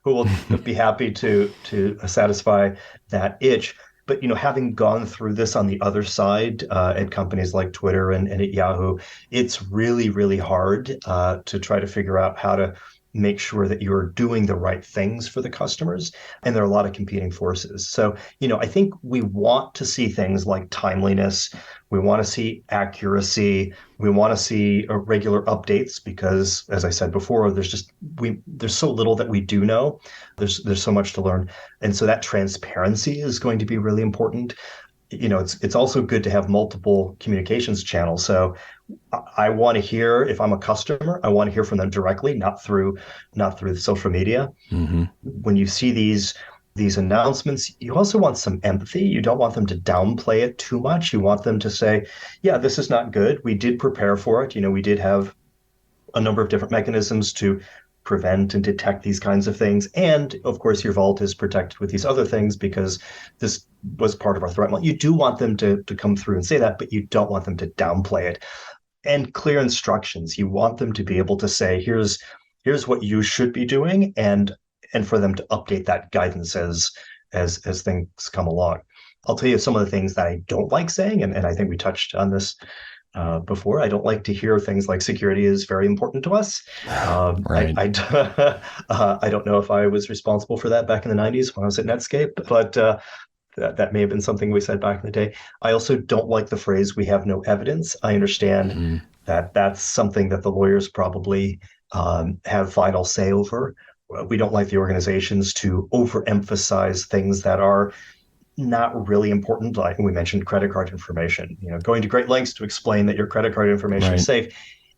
who will be happy to satisfy that itch. But having gone through this on the other side at companies like Twitter and at Yahoo, it's really, really hard to try to figure out how to make sure that you're doing the right things for the customers. And there are a lot of competing forces. So, I think we want to see things like timeliness. We want to see accuracy. We want to see regular updates, because, as I said before, there's so little that we do know. There's so much to learn. And so that transparency is going to be really important. It's also good to have multiple communications channels. So I want to hear, if I'm a customer, I want to hear from them directly, not through social media. Mm-hmm. When you see these announcements, you also want some empathy. You don't want them to downplay it too much. You want them to say, yeah, this is not good. We did prepare for it. We did have a number of different mechanisms to prevent and detect these kinds of things. And of course, your vault is protected with these other things because this was part of our threat model. You do want them to come through and say that, but you don't want them to downplay it. And clear instructions. You want them to be able to say, here's here's what you should be doing, and for them to update that guidance as things come along. I'll tell you some of the things that I don't like saying, and I think we touched on this before. I don't like to hear things like security is very important to us. Right. I don't know if I was responsible for that back in the 90s when I was at Netscape, but that may have been something we said back in the day. I also don't like the phrase, we have no evidence. I understand that that's something that the lawyers probably have final say over. We don't like the organizations to overemphasize things that are not really important. Like we mentioned, credit card information. Going to great lengths to explain that your credit card information is safe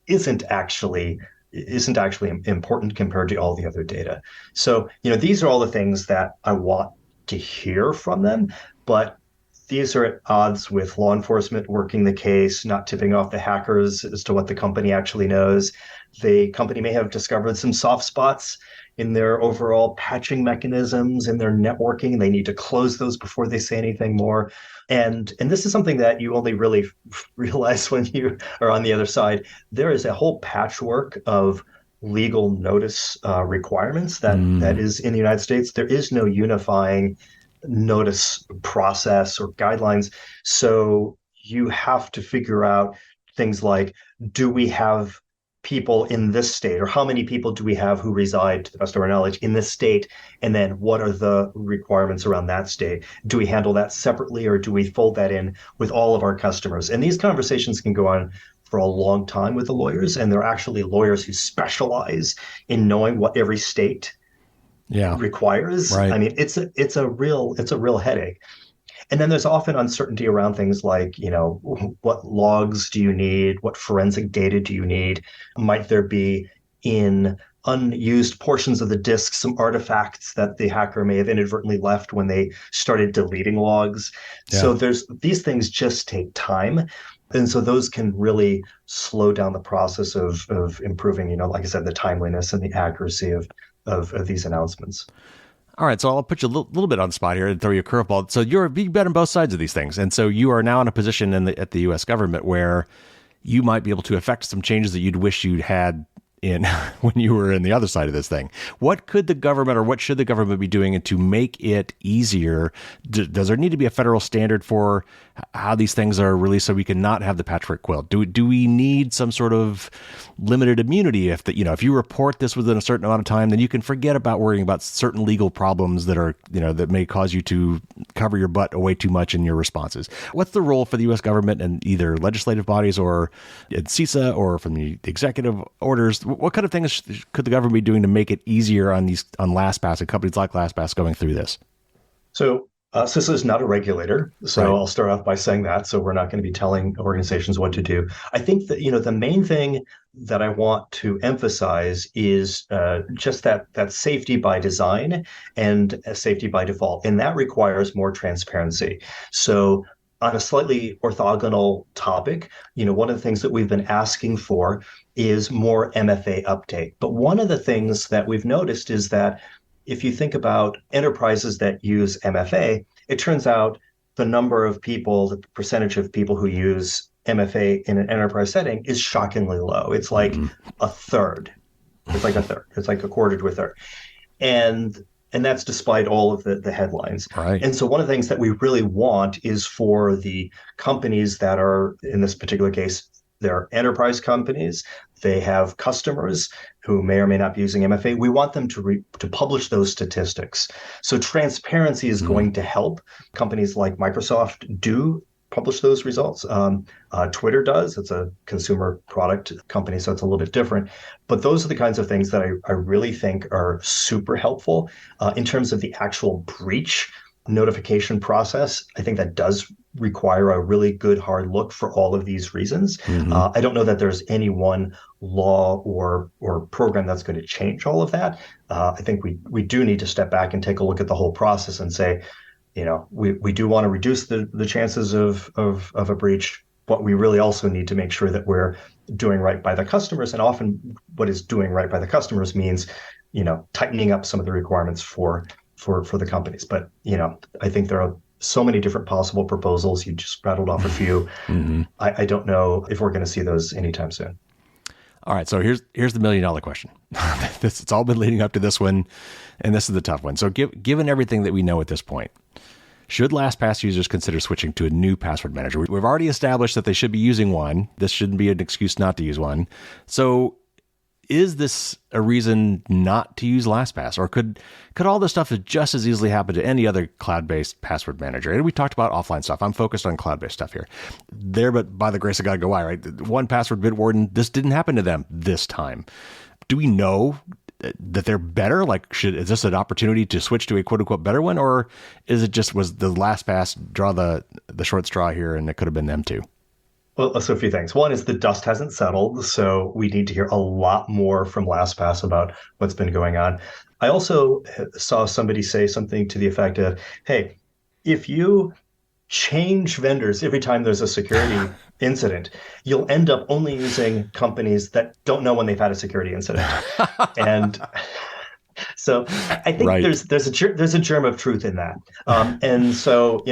isn't actually important compared to all the other data. So, these are all the things that I want to hear from them, but these are at odds with law enforcement working the case, not tipping off the hackers as to what the company actually knows. The company may have discovered some soft spots in their overall patching mechanisms, in their networking. They need to close those before they say anything more. And this is something that you only really realize when you are on the other side. There is a whole patchwork of legal notice requirements that is in the United States. There is no unifying notice process or guidelines. So you have to figure out things like, do we have people in this state, or how many people do we have who reside, to the best of our knowledge, in this state? And then what are the requirements around that state? Do we handle that separately, or do we fold that in with all of our customers? And these conversations can go on for a long time with the lawyers, and they're actually lawyers who specialize in knowing what every state requires. Right. I mean, it's a real headache. And then there's often uncertainty around things like, what logs do you need? What forensic data do you need? Might there be in unused portions of the disk some artifacts that the hacker may have inadvertently left when they started deleting logs? So these things just take time. And so those can really slow down the process of improving, like I said, the timeliness and the accuracy of these announcements. All right, so I'll put you a little bit on the spot here and throw you a curveball. So you've been on both sides of these things, and so you are now in a position at the U.S. government where you might be able to affect some changes that you'd wish you'd had in when you were in the other side of this thing. What could the government, or what should the government be doing to make it easier? Does there need to be a federal standard for how these things are released so we can not have the patchwork quilt? Do we need some sort of limited immunity if you report this within a certain amount of time, then you can forget about worrying about certain legal problems that are, that may cause you to cover your butt way too much in your responses? What's the role for the U.S. government and either legislative bodies or in CISA or from the executive orders? What kind of things could the government be doing to make it easier on LastPass and companies like LastPass going through this? So CISA is not a regulator, so right. I'll start off by saying that. So we're not going to be telling organizations what to do. I think that the main thing that I want to emphasize is just that safety by design and safety by default, and that requires more transparency. So on a slightly orthogonal topic, one of the things that we've been asking for is more MFA uptake. But one of the things that we've noticed is that if you think about enterprises that use MFA, it turns out the number of people, the percentage of people who use MFA in an enterprise setting is shockingly low. It's like a third. It's like a third. It's like a quarter to a third. And that's despite all of the headlines. Right. And so one of the things that we really want is for the companies that are, in this particular case, they're enterprise companies. They have customers who may or may not be using MFA. We want them to publish those statistics. So transparency is going to help. Companies like Microsoft do publish those results. Twitter does. It's a consumer product company, so it's a little bit different. But those are the kinds of things that I really think are super helpful. In terms of the actual breach notification process, I think that does require a really good hard look for all of these reasons. I don't know that there's any one law or program that's going to change all of that. I think we do need to step back and take a look at the whole process and say, we do want to reduce the chances of a breach, but we really also need to make sure that we're doing right by the customers. And often what is doing right by the customers means, tightening up some of the requirements for the companies. But, I think there are so many different possible proposals. You just rattled off a few. I don't know if we're going to see those anytime soon. All right. So here's the $1 million question. it's all been leading up to this one, and this is the tough one. So given everything that we know at this point, should LastPass users consider switching to a new password manager? We've already established that they should be using one. This shouldn't be an excuse not to use one. So is this a reason not to use LastPass? Or could all this stuff just as easily happen to any other cloud-based password manager? And we talked about offline stuff. I'm focused on cloud-based stuff here. But by the grace of God, go I, right? 1Password, Bitwarden, this didn't happen to them this time. Do we know that they're better? Like, is this an opportunity to switch to a quote-unquote better one? Or is it just was the LastPass draw the short straw here and it could have been them too? Well, so a few things. One is the dust hasn't settled, so we need to hear a lot more from LastPass about what's been going on. I also saw somebody say something to the effect of, hey, if you change vendors every time there's a security incident, you'll end up only using companies that don't know when they've had a security incident. And so I think Right. there's a germ of truth in that. And so,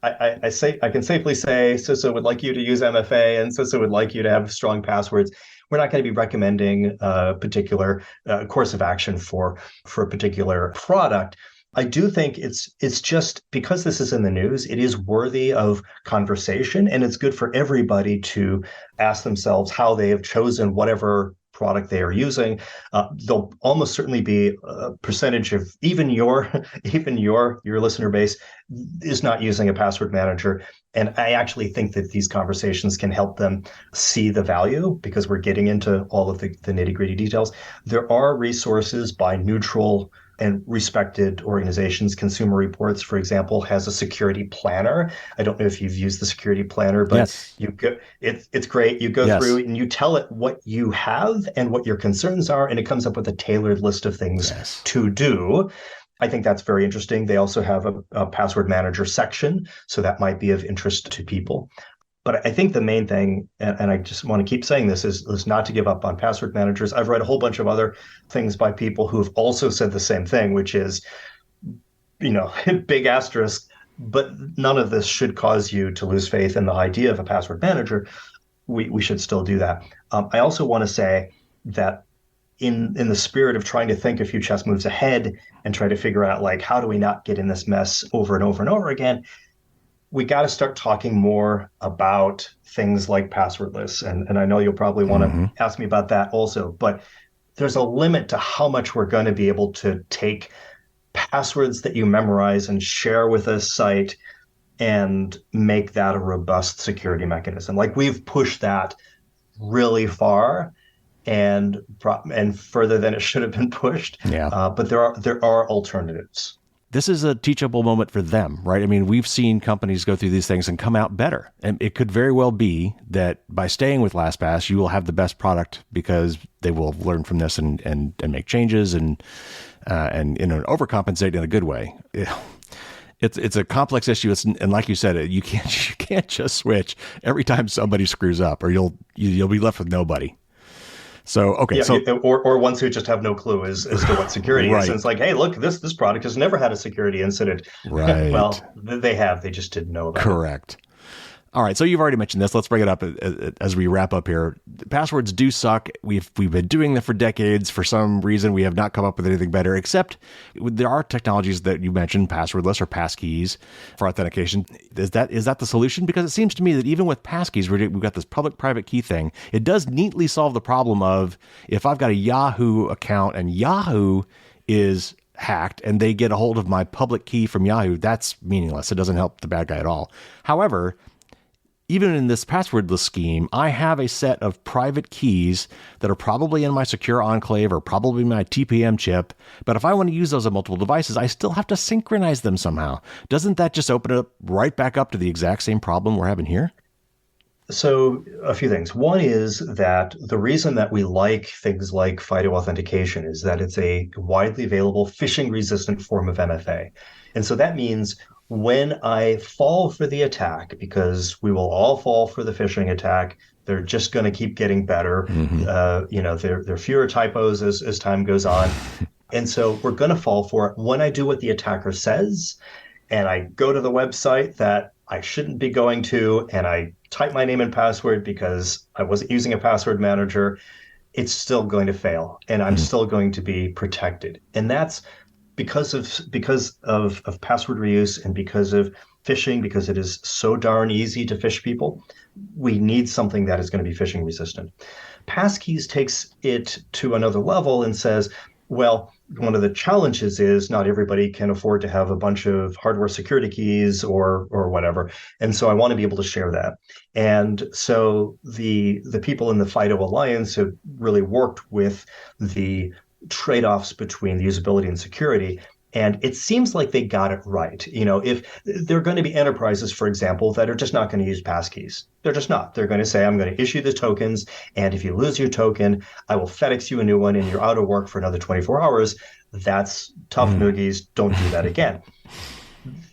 I can safely say CISA would like you to use MFA and CISA would like you to have strong passwords. We're not going to be recommending a particular course of action for a particular product. I do think it's just because this is in the news, it is worthy of conversation, and it's good for everybody to ask themselves how they have chosen whatever product they are using. There'll almost certainly be a percentage of even your listener base is not using a password manager. And I actually think that these conversations can help them see the value because we're getting into all of the nitty-gritty details. There are resources by neutral and respected organizations. Consumer Reports, for example, has a security planner. I don't know if you've used the security planner, but Yes. it's great. You go Yes. through and you tell it what you have and what your concerns are, and it comes up with a tailored list of things Yes. to do. I think that's very interesting. They also have a password manager section, so that might be of interest to people. But I think the main thing, and I just want to keep saying this, is not to give up on password managers. I've read a whole bunch of other things by people who have also said the same thing, which is, big asterisk, but none of this should cause you to lose faith in the idea of a password manager. We should still do that. I also want to say that in the spirit of trying to think a few chess moves ahead and try to figure out, like, how do we not get in this mess over and over and over again, we got to start talking more about things like passwordless. And I know you'll probably want to ask me about that also, but there's a limit to how much we're going to be able to take passwords that you memorize and share with a site and make that a robust security mechanism. Like, we've pushed that really far and further than it should have been pushed. Yeah. But there are alternatives. This is a teachable moment for them, right? I mean, we've seen companies go through these things and come out better. And it could very well be that by staying with LastPass, you will have the best product because they will learn from this and make changes and overcompensate in a good way. It's a complex issue. And like you said, you can't just switch every time somebody screws up, or you'll be left with nobody. So, okay. Yeah, or ones who just have no clue as to what security right. is. And it's like, hey, look, this product has never had a security incident. Right. Well, they have. They just didn't know about it. Correct. All right. So you've already mentioned this. Let's bring it up as we wrap up here. Passwords do suck. We've been doing them for decades. For some reason, we have not come up with anything better, except there are technologies that you mentioned, passwordless or passkeys for authentication. Is that the solution? Because it seems to me that even with passkeys, we've got this public-private key thing. It does neatly solve the problem of if I've got a Yahoo account and Yahoo is hacked and they get a hold of my public key from Yahoo, that's meaningless. It doesn't help the bad guy at all. However, even in this passwordless scheme, I have a set of private keys that are probably in my secure enclave or probably my TPM chip. But if I want to use those on multiple devices, I still have to synchronize them somehow. Doesn't that just open it up right back up to the exact same problem we're having here? So a few things. One is that the reason that we like things like FIDO authentication is that it's a widely available phishing-resistant form of MFA. And so that means when I fall for the attack, because we will all fall for the phishing attack, they're just going to keep getting better. There are fewer typos as time goes on. And so we're going to fall for it when I do what the attacker says, and I go to the website that I shouldn't be going to, and I type my name and password because I wasn't using a password manager. it's still going to fail, and I'm still going to be protected. And that's because of password reuse and because of phishing, because it is so darn easy to phish people. We need something that is going to be phishing resistant. Passkeys takes it to another level and says, well, one of the challenges is not everybody can afford to have a bunch of hardware security keys or whatever. And so I want to be able to share that. And so the people in the FIDO Alliance have really worked with the trade-offs between the usability and security. And it seems like they got it right. If there are going to be enterprises, for example, that are just not going to use passkeys. They're just not. They're going to say, I'm going to issue the tokens, and if you lose your token, I will FedEx you a new one, and you're out of work for another 24 hours. That's tough noogies. Don't do that again.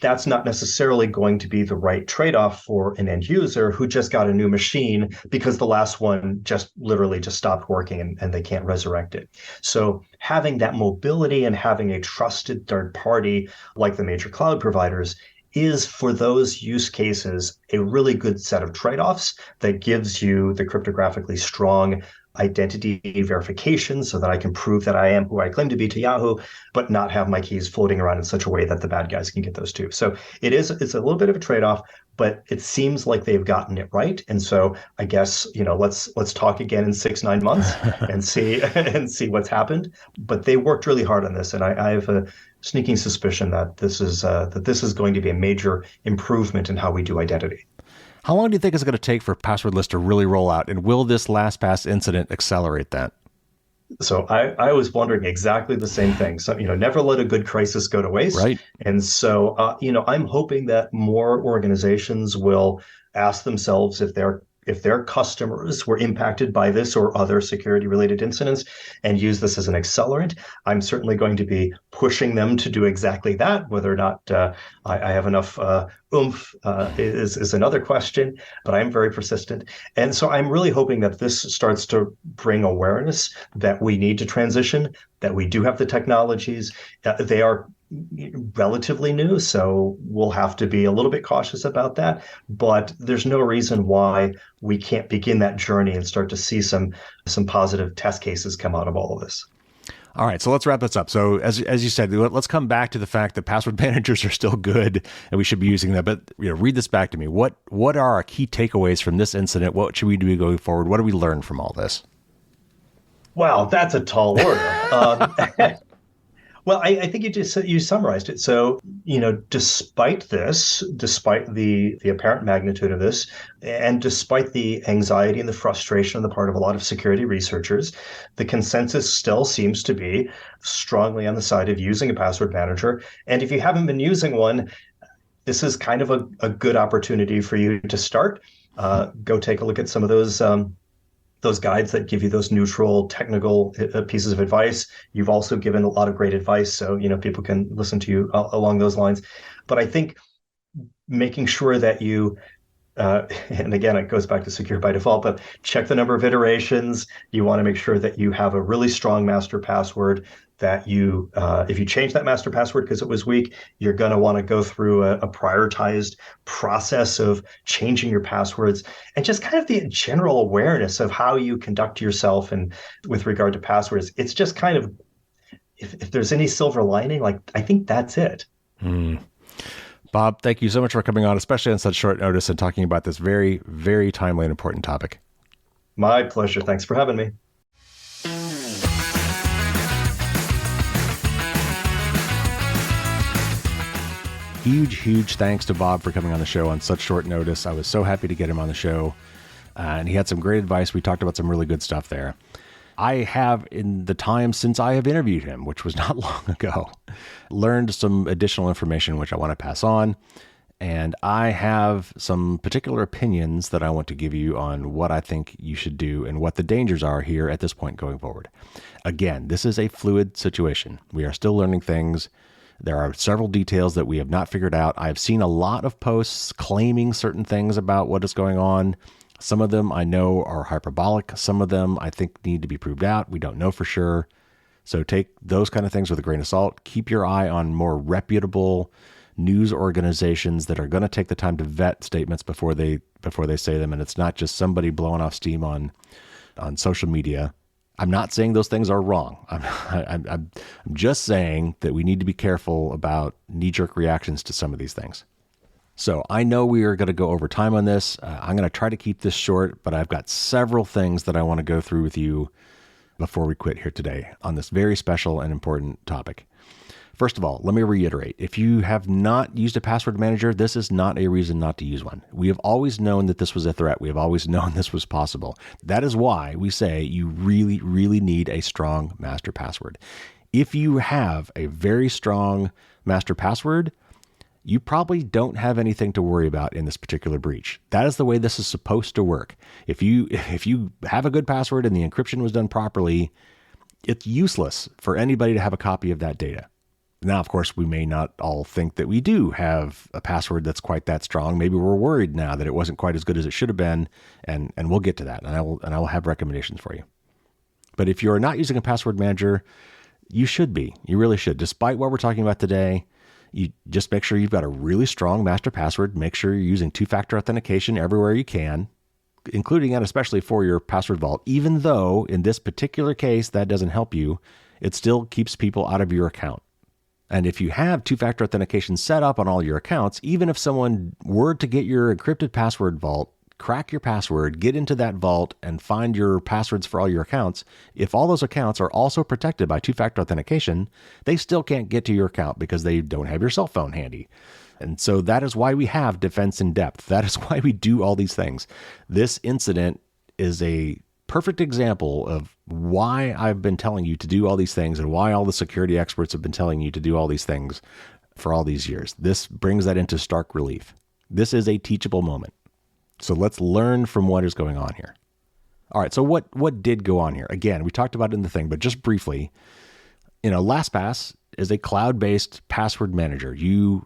That's not necessarily going to be the right trade-off for an end user who just got a new machine because the last one just literally just stopped working and they can't resurrect it. So having that mobility and having a trusted third party like the major cloud providers is, for those use cases, a really good set of trade-offs that gives you the cryptographically strong identity verification so that I can prove that I am who I claim to be to Yahoo, but not have my keys floating around in such a way that the bad guys can get those too. So it's a little bit of a trade-off, but it seems like they've gotten it right. And so I guess, let's talk again in 6-9 months and see what's happened. But they worked really hard on this, and I have a sneaking suspicion that this is going to be a major improvement in how we do identity. How long do you think it's going to take for passwordless to really roll out? And will this LastPass incident accelerate that? So I was wondering exactly the same thing. So, never let a good crisis go to waste. Right. And so, I'm hoping that more organizations will ask themselves if their customers were impacted by this or other security related incidents and use this as an accelerant. I'm certainly going to be pushing them to do exactly that. Whether or not I have enough oomph is another question, but I'm very persistent. And so I'm really hoping that this starts to bring awareness that we need to transition, that we do have the technologies. They are relatively new, so we'll have to be a little bit cautious about that. But there's no reason why we can't begin that journey and start to see some positive test cases come out of all of this. All right, so let's wrap this up. So as you said, let's come back to the fact that password managers are still good and we should be using them. But read this back to me. What are our key takeaways from this incident? What should we do going forward? What do we learn from all this? Wow, that's a tall order. Well, I think you summarized it. So, despite the apparent magnitude of this, and despite the anxiety and the frustration on the part of a lot of security researchers, the consensus still seems to be strongly on the side of using a password manager. And if you haven't been using one, this is kind of a good opportunity for you to start. Go take a look at some of those guides that give you those neutral technical pieces of advice. You've also given a lot of great advice, so people can listen to you along those lines. But I think making sure that you and again, it goes back to secure by default, but check the number of iterations. You want to make sure that you have a really strong master password, that if you change that master password because it was weak, you're going to want to go through a prioritized process of changing your passwords, and just kind of the general awareness of how you conduct yourself and with regard to passwords. It's just kind of, if there's any silver lining, I think that's it. Bob, thank you so much for coming on, especially on such short notice and talking about this very, very timely and important topic. My pleasure. Thanks for having me. Huge thanks to Bob for coming on the show on such short notice. I was so happy to get him on the show, and he had some great advice. We talked about some really good stuff there. I have, in the time since I have interviewed him, which was not long ago, learned some additional information which I want to pass on. And I have some particular opinions that I want to give you on what I think you should do and what the dangers are here at this point going forward. Again, this is a fluid situation. We are still learning things. There are several details that we have not figured out. I've seen a lot of posts claiming certain things about what is going on. Some of them I know are hyperbolic. Some of them I think need to be proved out. We don't know for sure. So take those kind of things with a grain of salt. Keep your eye on more reputable news organizations that are going to take the time to vet statements before they say them. And it's not just somebody blowing off steam on social media. I'm not saying those things are wrong. I'm just saying that we need to be careful about knee-jerk reactions to some of these things. So I know we are going to go over time on this. I'm going to try to keep this short, but I've got several things that I want to go through with you before we quit here today on this very special and important topic. First of all, let me reiterate, if you have not used a password manager, this is not a reason not to use one. We have always known that this was a threat. We have always known this was possible. That is why we say you really, really need a strong master password. If you have a very strong master password, you probably don't have anything to worry about in this particular breach. That is the way this is supposed to work. If you have a good password and the encryption was done properly, it's useless for anybody to have a copy of that data. Now, of course, we may not all think that we do have a password that's quite that strong. Maybe we're worried now that it wasn't quite as good as it should have been, and we'll get to that, and I will have recommendations for you. But if you're not using a password manager, you should be. You really should. Despite what we're talking about today, you just make sure you've got a really strong master password. Make sure you're using two-factor authentication everywhere you can, including and especially for your password vault. Even though in this particular case that doesn't help you, it still keeps people out of your account. And if you have two-factor authentication set up on all your accounts, even if someone were to get your encrypted password vault, crack your password, get into that vault, and find your passwords for all your accounts, if all those accounts are also protected by two-factor authentication, they still can't get to your account because they don't have your cell phone handy. And so that is why we have defense in depth. That is why we do all these things. This incident is a perfect example of why I've been telling you to do all these things and why all the security experts have been telling you to do all these things for all these years. This brings that into stark relief. This is a teachable moment. So let's learn from what is going on here. All right, so what did go on here? Again, we talked about it in the thing, but just briefly, LastPass is a cloud-based password manager. You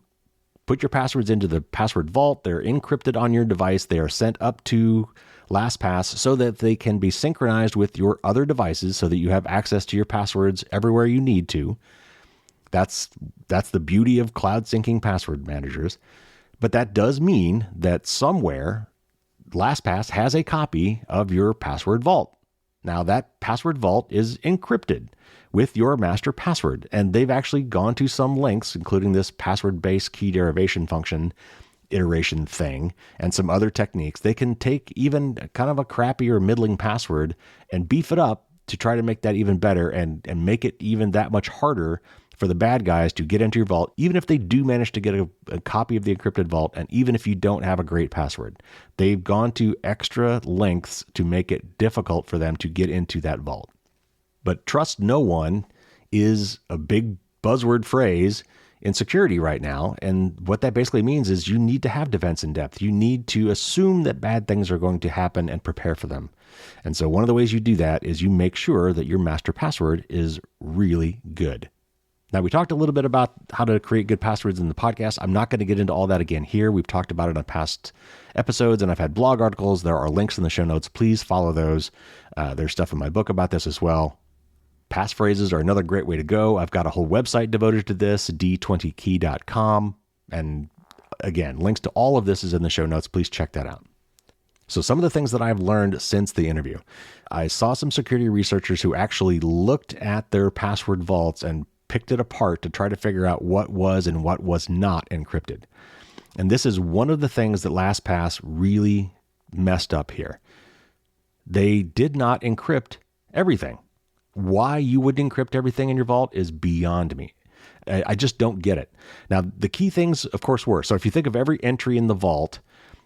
put your passwords into the password vault. They're encrypted on your device. They are sent up to LastPass so that they can be synchronized with your other devices so that you have access to your passwords everywhere you need to. That's the beauty of cloud syncing password managers. But that does mean that somewhere LastPass has a copy of your password vault. Now that password vault is encrypted with your master password, and they've actually gone to some lengths, including this password-based key derivation function iteration thing and some other techniques. They can take even kind of a crappy or middling password and beef it up to try to make that even better and make it even that much harder for the bad guys to get into your vault, even if they do manage to get a copy of the encrypted vault, and even if you don't have a great password. They've gone to extra lengths to make it difficult for them to get into that vault. But trust no one is a big buzzword phrase in security right now. And what that basically means is you need to have defense in depth. You need to assume that bad things are going to happen and prepare for them. And so one of the ways you do that is you make sure that your master password is really good. Now, we talked a little bit about how to create good passwords in the podcast. I'm not going to get into all that again here. We've talked about it on past episodes, and I've had blog articles. There are links in the show notes. Please follow those. There's stuff in my book about this as well. Passphrases are another great way to go. I've got a whole website devoted to this, d20key.com. And again, links to all of this is in the show notes. Please check that out. So some of the things that I've learned since the interview, I saw some security researchers who actually looked at their password vaults and picked it apart to try to figure out what was and what was not encrypted. And this is one of the things that LastPass really messed up here. They did not encrypt everything. Why you would encrypt everything in your vault is beyond me. I just don't get it. Now, the key things, of course, were, so if you think of every entry in the vault,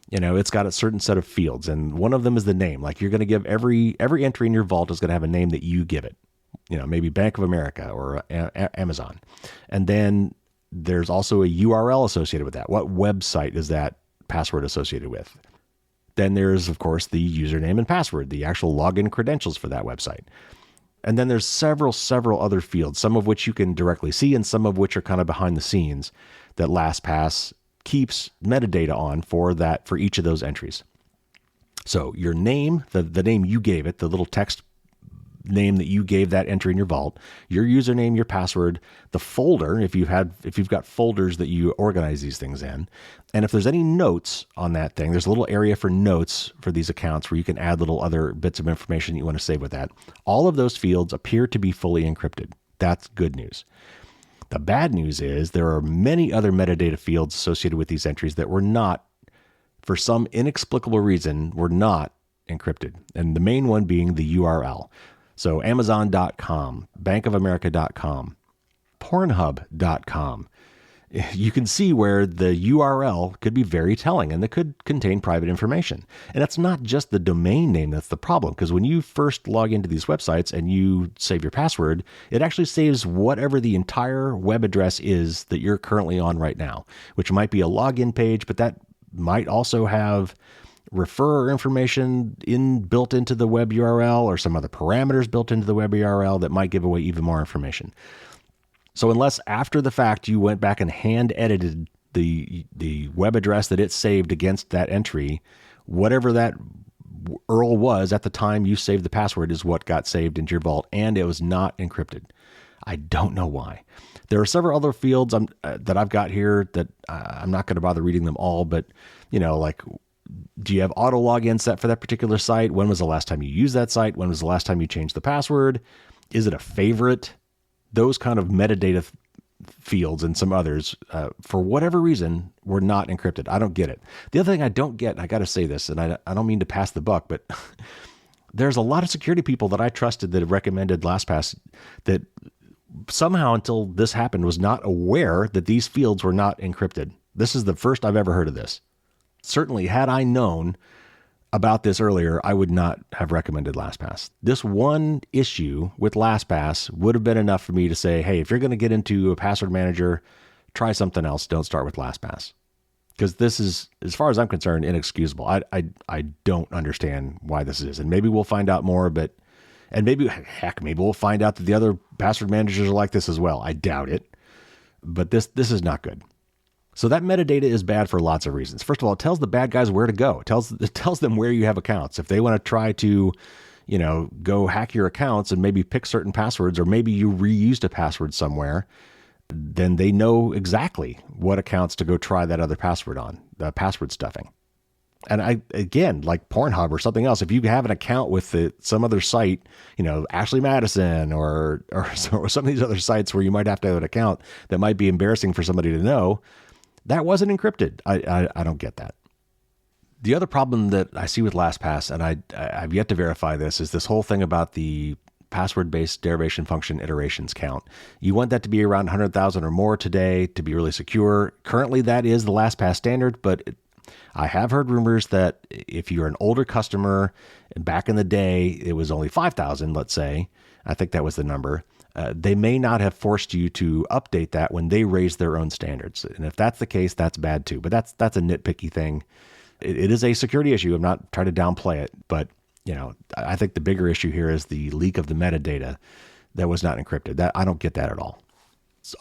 it's got a certain set of fields, and one of them is the name. Like you're going to give every entry in your vault is going to have a name that you give it. Maybe Bank of America or Amazon. And then there's also a URL associated with that. What website is that password associated with? Then there's, of course, the username and password, the actual login credentials for that website. And then there's several other fields, some of which you can directly see and some of which are kind of behind the scenes that LastPass keeps metadata on for each of those entries. So your name, the name you gave it, the little text name that you gave that entry in your vault, your username, your password, the folder, if you've got folders that you organize these things in. And if there's any notes on that thing, there's a little area for notes for these accounts where you can add little other bits of information you want to save with that. All of those fields appear to be fully encrypted. That's good news. The bad news is there are many other metadata fields associated with these entries that were not, for some inexplicable reason, were not encrypted. And the main one being the URL. So Amazon.com, bankofamerica.com, Pornhub.com. You can see where the URL could be very telling and that could contain private information. And that's not just the domain name that's the problem, because when you first log into these websites and you save your password, it actually saves whatever the entire web address is that you're currently on right now, which might be a login page, but that might also have referrer information built into the web URL or some other parameters built into the web URL that might give away even more information. So unless after the fact you went back and hand edited the web address that it saved against that entry, whatever that URL was at the time you saved the password is what got saved into your vault, and it was not encrypted. I don't know why. There are several other fields that I've got here that I'm not going to bother reading them all, but like, do you have auto login set for that particular site? When was the last time you used that site? When was the last time you changed the password? Is it a favorite? Those kind of metadata fields and some others, for whatever reason, were not encrypted. I don't get it. The other thing I don't get, and I got to say this, and I don't mean to pass the buck, but there's a lot of security people that I trusted that have recommended LastPass that somehow until this happened was not aware that these fields were not encrypted. This is the first I've ever heard of this. Certainly, had I known about this earlier, I would not have recommended LastPass. This one issue with LastPass would have been enough for me to say, hey, if you're going to get into a password manager, try something else. Don't start with LastPass. Because this is, as far as I'm concerned, inexcusable. I don't understand why this is. And maybe we'll find out more, and maybe we'll find out that the other password managers are like this as well. I doubt it. But this is not good. So that metadata is bad for lots of reasons. First of all, it tells the bad guys where to go. It tells them where you have accounts. If they want to try to, go hack your accounts and maybe pick certain passwords, or maybe you reused a password somewhere, then they know exactly what accounts to go try that other password on, the password stuffing. And again, like Pornhub or something else, if you have an account with some other site, Ashley Madison or some of these other sites where you might have to have an account that might be embarrassing for somebody to know, that wasn't encrypted. I don't get that. The other problem that I see with LastPass, and I've yet to verify this, is this whole thing about the password-based derivation function iterations count. You want that to be around 100,000 or more today to be really secure. Currently, that is the LastPass standard, but I have heard rumors that if you're an older customer, back in the day, it was only 5,000, let's say. I think that was the number. They may not have forced you to update that when they raised their own standards. And if that's the case, that's bad too. But that's a nitpicky thing. It is a security issue. I'm not trying to downplay it, but I think the bigger issue here is the leak of the metadata that was not encrypted. I don't get that at all.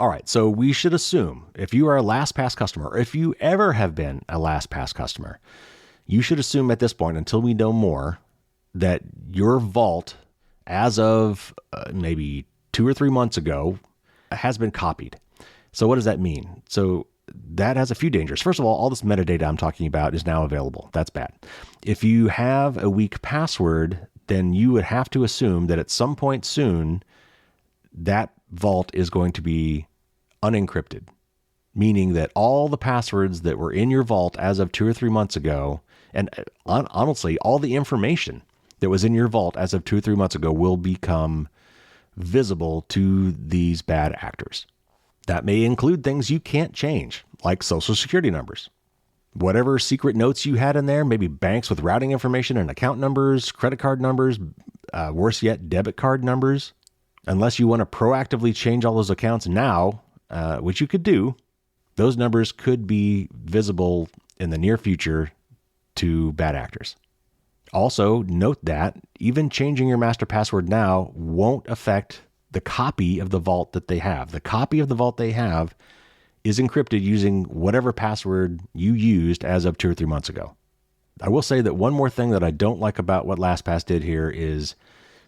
All right, so we should assume if you are a LastPass customer, or if you ever have been a LastPass customer, you should assume at this point, until we know more, that your vault, as of maybe 2 or 3 months ago, has been copied. So what does that mean? So that has a few dangers. First of all this metadata I'm talking about is now available. That's bad. If you have a weak password, then you would have to assume that at some point soon, that vault is going to be unencrypted, meaning that all the passwords that were in your vault as of 2 or 3 months ago, and honestly, all the information that was in your vault as of 2 or 3 months ago will become visible to these bad actors. That may include things you can't change, like social security numbers. Whatever secret notes you had in there, maybe banks with routing information and account numbers, credit card numbers, worse yet, debit card numbers. Unless you want to proactively change all those accounts now, which you could do, those numbers could be visible in the near future to bad actors. Also, note that even changing your master password now won't affect the copy of the vault that they have. The copy of the vault they have is encrypted using whatever password you used as of 2 or 3 months ago. I will say that one more thing that I don't like about what LastPass did here is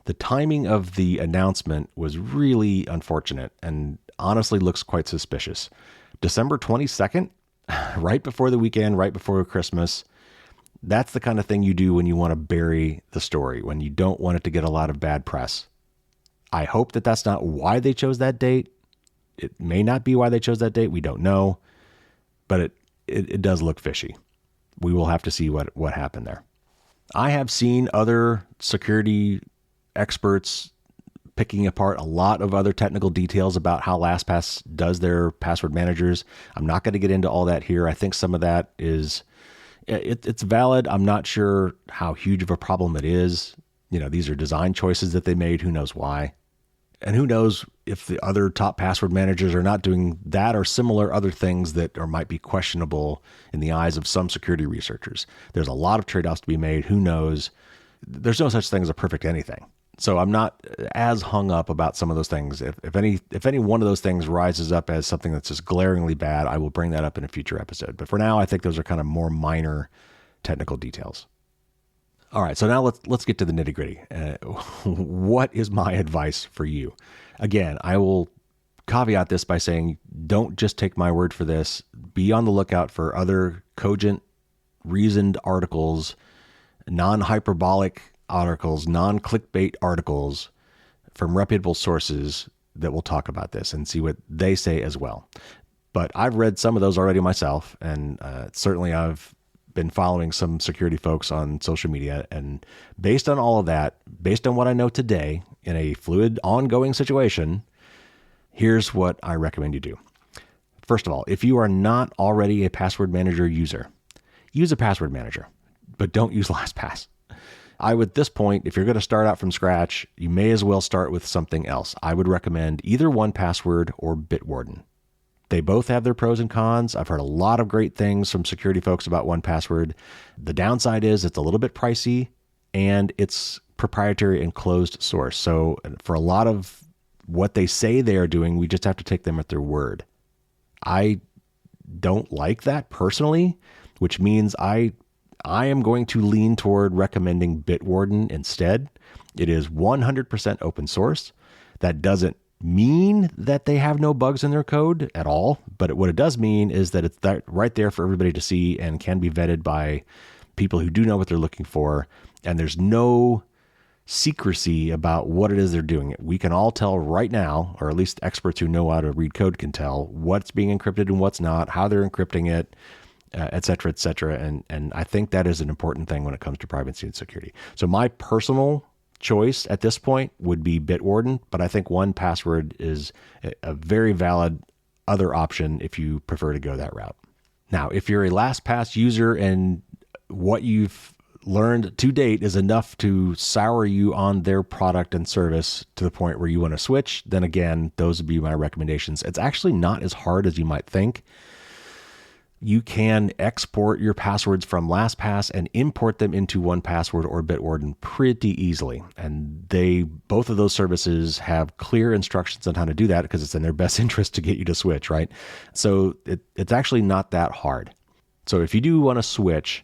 The timing of the announcement was really unfortunate and honestly looks quite suspicious. December 22nd, right before the weekend, right before Christmas. That's the kind of thing you do when you want to bury the story, when you don't want it to get a lot of bad press. I hope that that's not why they chose that date. It may not be why they chose that date. We don't know, but it does look fishy. We will have to see what happened there. I have seen other security experts picking apart a lot of other technical details about how LastPass does their password managers. I'm not going to get into all that here. I think some of that is, it's valid. I'm not sure how huge of a problem it is. These are design choices that they made. Who knows why? And who knows if the other top password managers are not doing that or similar other things that might be questionable in the eyes of some security researchers. There's a lot of trade-offs to be made. Who knows? There's no such thing as a perfect anything. So I'm not as hung up about some of those things. If any one of those things rises up as something that's just glaringly bad, I will bring that up in a future episode. But for now, I think those are kind of more minor technical details. All right, so now let's get to the nitty gritty. What is my advice for you? Again, I will caveat this by saying, don't just take my word for this. Be on the lookout for other cogent, reasoned articles, non-hyperbolic articles, non-clickbait articles from reputable sources that will talk about this and see what they say as well. But I've read some of those already myself, and certainly I've been following some security folks on social media. And based on all of that, based on what I know today in a fluid, ongoing situation, here's what I recommend you do. First of all, if you are not already a password manager user, use a password manager, but don't use LastPass. At this point, if you're going to start out from scratch, you may as well start with something else. I would recommend either 1Password or Bitwarden. They both have their pros and cons. I've heard a lot of great things from security folks about 1Password. The downside is it's a little bit pricey and it's proprietary and closed source. So for a lot of what they say they are doing, we just have to take them at their word. I don't like that personally, which means I am going to lean toward recommending Bitwarden instead. It is 100% open source. That doesn't mean that they have no bugs in their code at all, but what it does mean is that it's right there for everybody to see and can be vetted by people who do know what they're looking for, and there's no secrecy about what it is they're doing. We can all tell right now, or at least experts who know how to read code can tell what's being encrypted and what's not, how they're encrypting it, et cetera, et cetera. And I think that is an important thing when it comes to privacy and security. So my personal choice at this point would be Bitwarden, but I think 1Password is a very valid other option if you prefer to go that route. Now, if you're a LastPass user and what you've learned to date is enough to sour you on their product and service to the point where you want to switch, then again, those would be my recommendations. It's actually not as hard as you might think. You can export your passwords from LastPass and import them into 1Password or Bitwarden pretty easily. And both of those services have clear instructions on how to do that because it's in their best interest to get you to switch, right? So it's actually not that hard. So if you do want to switch,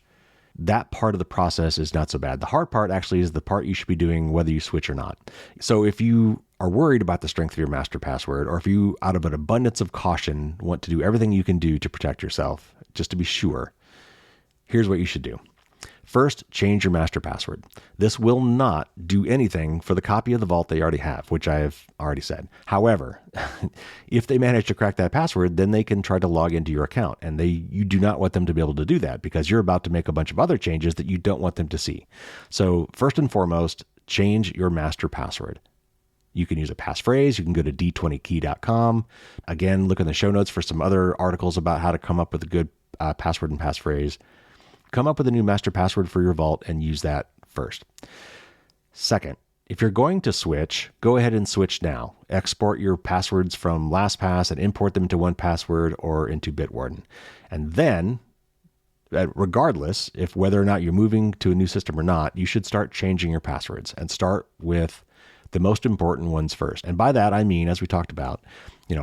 that part of the process is not so bad. The hard part actually is the part you should be doing whether you switch or not. So if you are worried about the strength of your master password, or if you, out of an abundance of caution, want to do everything you can do to protect yourself, just to be sure, here's what you should do. First, change your master password. This will not do anything for the copy of the vault they already have, which I have already said. However, if they manage to crack that password, then they can try to log into your account, and you do not want them to be able to do that because you're about to make a bunch of other changes that you don't want them to see. So first and foremost, change your master password. You can use a passphrase. You can go to d20key.com. Again, look in the show notes for some other articles about how to come up with a good password and passphrase. Come up with a new master password for your vault and use that first. Second, if you're going to switch, go ahead and switch now. Export your passwords from LastPass and import them into 1Password or into Bitwarden. And then, regardless if whether or not you're moving to a new system or not, you should start changing your passwords and start with the most important ones first. And by that, I mean, as we talked about,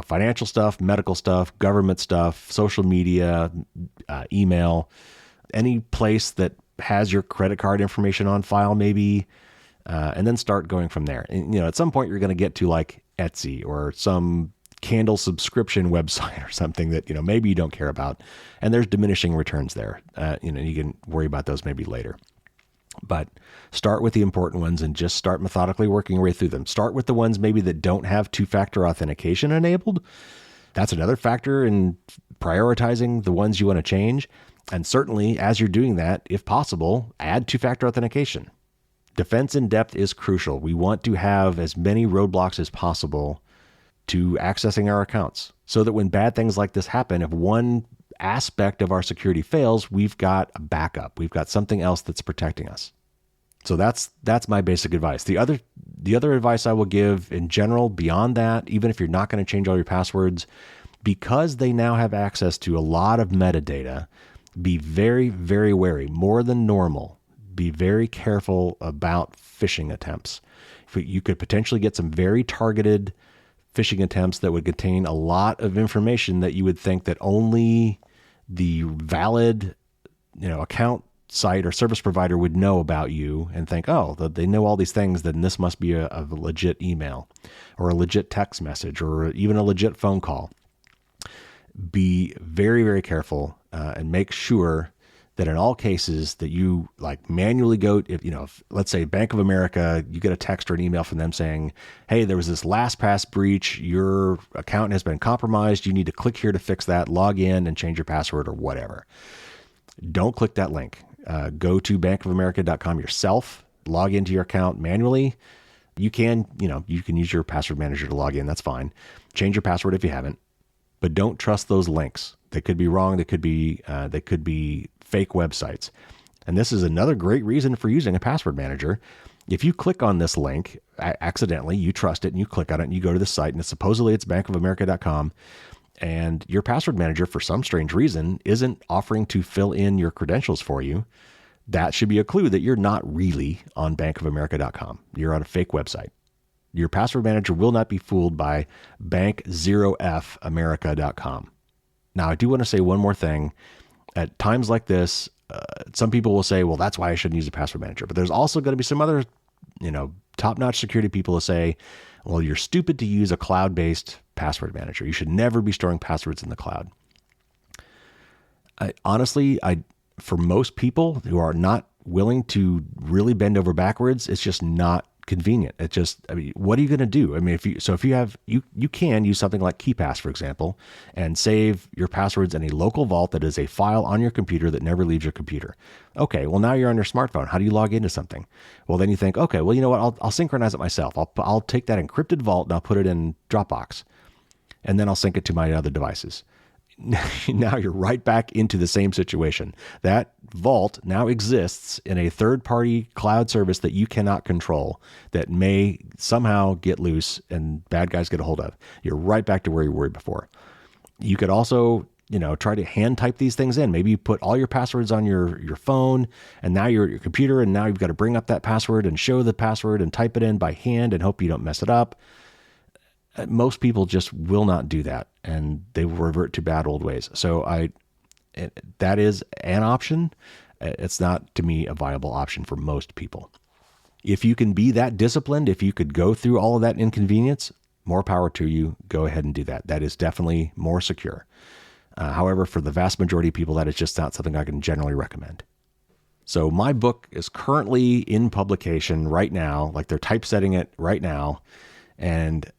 financial stuff, medical stuff, government stuff, social media, email, any place that has your credit card information on file, maybe and then start going from there. And, at some point you're going to get to like Etsy or some candle subscription website or something that, maybe you don't care about. And there's diminishing returns there. You can worry about those maybe later. But start with the important ones and just start methodically working your way through them. Start with the ones maybe that don't have two-factor authentication enabled. That's another factor in prioritizing the ones you want to change. And certainly, as you're doing that, if possible, add two-factor authentication. Defense in depth is crucial. We want to have as many roadblocks as possible to accessing our accounts so that when bad things like this happen, if one aspect of our security fails, we've got a backup. We've got something else that's protecting us. So that's my basic advice. The other advice I will give in general, beyond that, even if you're not going to change all your passwords, because they now have access to a lot of metadata, be very, very wary, more than normal. Be very careful about phishing attempts. You could potentially get some very targeted phishing attempts that would contain a lot of information that you would think that only the valid, account site or service provider would know about you, and think, oh, they know all these things, then this must be a legit email or a legit text message or even a legit phone call. Be very, very careful and make sure that in all cases that you manually go, if let's say Bank of America, you get a text or an email from them saying, hey, there was this LastPass breach, your account has been compromised, you need to click here to fix that, log in and change your password or whatever. Don't click that link. Go to bankofamerica.com yourself, log into your account manually. You can use your password manager to log in. That's fine. Change your password if you haven't, but don't trust those links. They could be wrong. They could be fake websites. And this is another great reason for using a password manager. If you click on this link accidentally, you trust it and you click on it and you go to the site and supposedly it's bankofamerica.com, and your password manager, for some strange reason, isn't offering to fill in your credentials for you, that should be a clue that you're not really on bankofamerica.com. You're on a fake website. Your password manager will not be fooled by bank0famerica.com. Now, I do want to say one more thing. At times like this, some people will say, well, that's why I shouldn't use a password manager. But there's also going to be some other, top-notch security people who say, well, you're stupid to use a cloud-based password manager. You should never be storing passwords in the cloud. Honestly, for most people who are not willing to really bend over backwards, it's just not convenient. What are you going to do? If you can use something like KeePass, for example, and save your passwords in a local vault that is a file on your computer that never leaves your computer. Okay, well, now you're on your smartphone. How do you log into something? Well, then you think, okay, well, you know what? I'll synchronize it myself. I'll take that encrypted vault and I'll put it in Dropbox, and then I'll sync it to my other devices. Now you're right back into the same situation. That vault now exists in a third-party cloud service that you cannot control, that may somehow get loose and bad guys get a hold of. You're right back to where you were before. You could also, try to hand type these things in. Maybe you put all your passwords on your phone, and now you're at your computer, and now you've got to bring up that password and show the password and type it in by hand and hope you don't mess it up. Most people just will not do that, and they will revert to bad old ways. So that is an option. It's not, to me, a viable option for most people. If you can be that disciplined, if you could go through all of that inconvenience, more power to you. Go ahead and do that. That is definitely more secure. However, for the vast majority of people, that is just not something I can generally recommend. So my book is currently in publication right now, they're typesetting it right now, and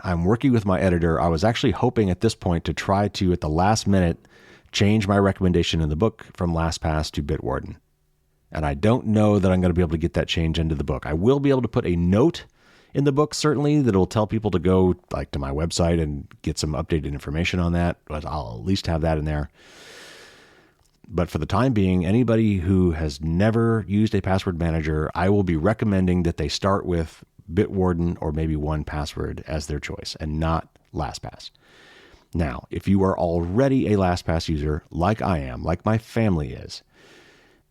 I'm working with my editor. I was actually hoping at this point to try to, at the last minute, change my recommendation in the book from LastPass to Bitwarden. And I don't know that I'm going to be able to get that change into the book. I will be able to put a note in the book, certainly, that will tell people to go to my website and get some updated information on that. But I'll at least have that in there. But for the time being, anybody who has never used a password manager, I will be recommending that they start with Bitwarden or maybe 1Password as their choice, and not LastPass. Now, if you are already a LastPass user, like I am, like my family is,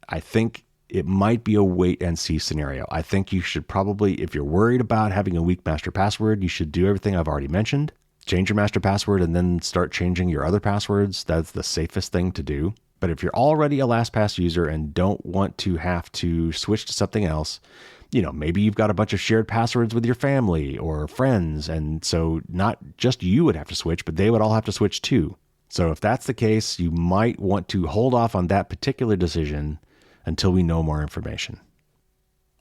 I think it might be a wait and see scenario. I think you should probably, if you're worried about having a weak master password, you should do everything I've already mentioned. Change your master password and then start changing your other passwords. That's the safest thing to do. But if you're already a LastPass user and don't want to have to switch to something else, maybe you've got a bunch of shared passwords with your family or friends. And so not just you would have to switch, but they would all have to switch too. So if that's the case, you might want to hold off on that particular decision until we know more information.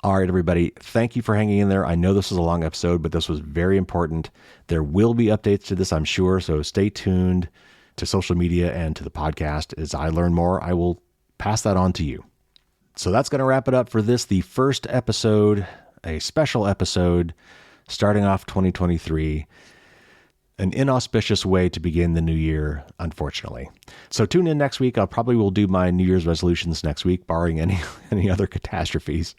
All right, everybody, thank you for hanging in there. I know this was a long episode, but this was very important. There will be updates to this, I'm sure. So stay tuned to social media and to the podcast. As I learn more, I will pass that on to you. So that's going to wrap it up for this, the first episode, a special episode starting off 2023. An inauspicious way to begin the new year, unfortunately. So tune in next week. I probably will do my New Year's resolutions next week, barring any other catastrophes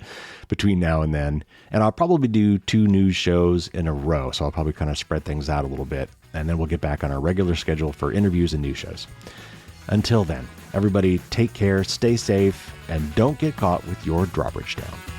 between now and then. And I'll probably do 2 news shows in a row. So I'll probably kind of spread things out a little bit. And then we'll get back on our regular schedule for interviews and news shows. Until then, everybody take care, stay safe, and don't get caught with your drawbridge down.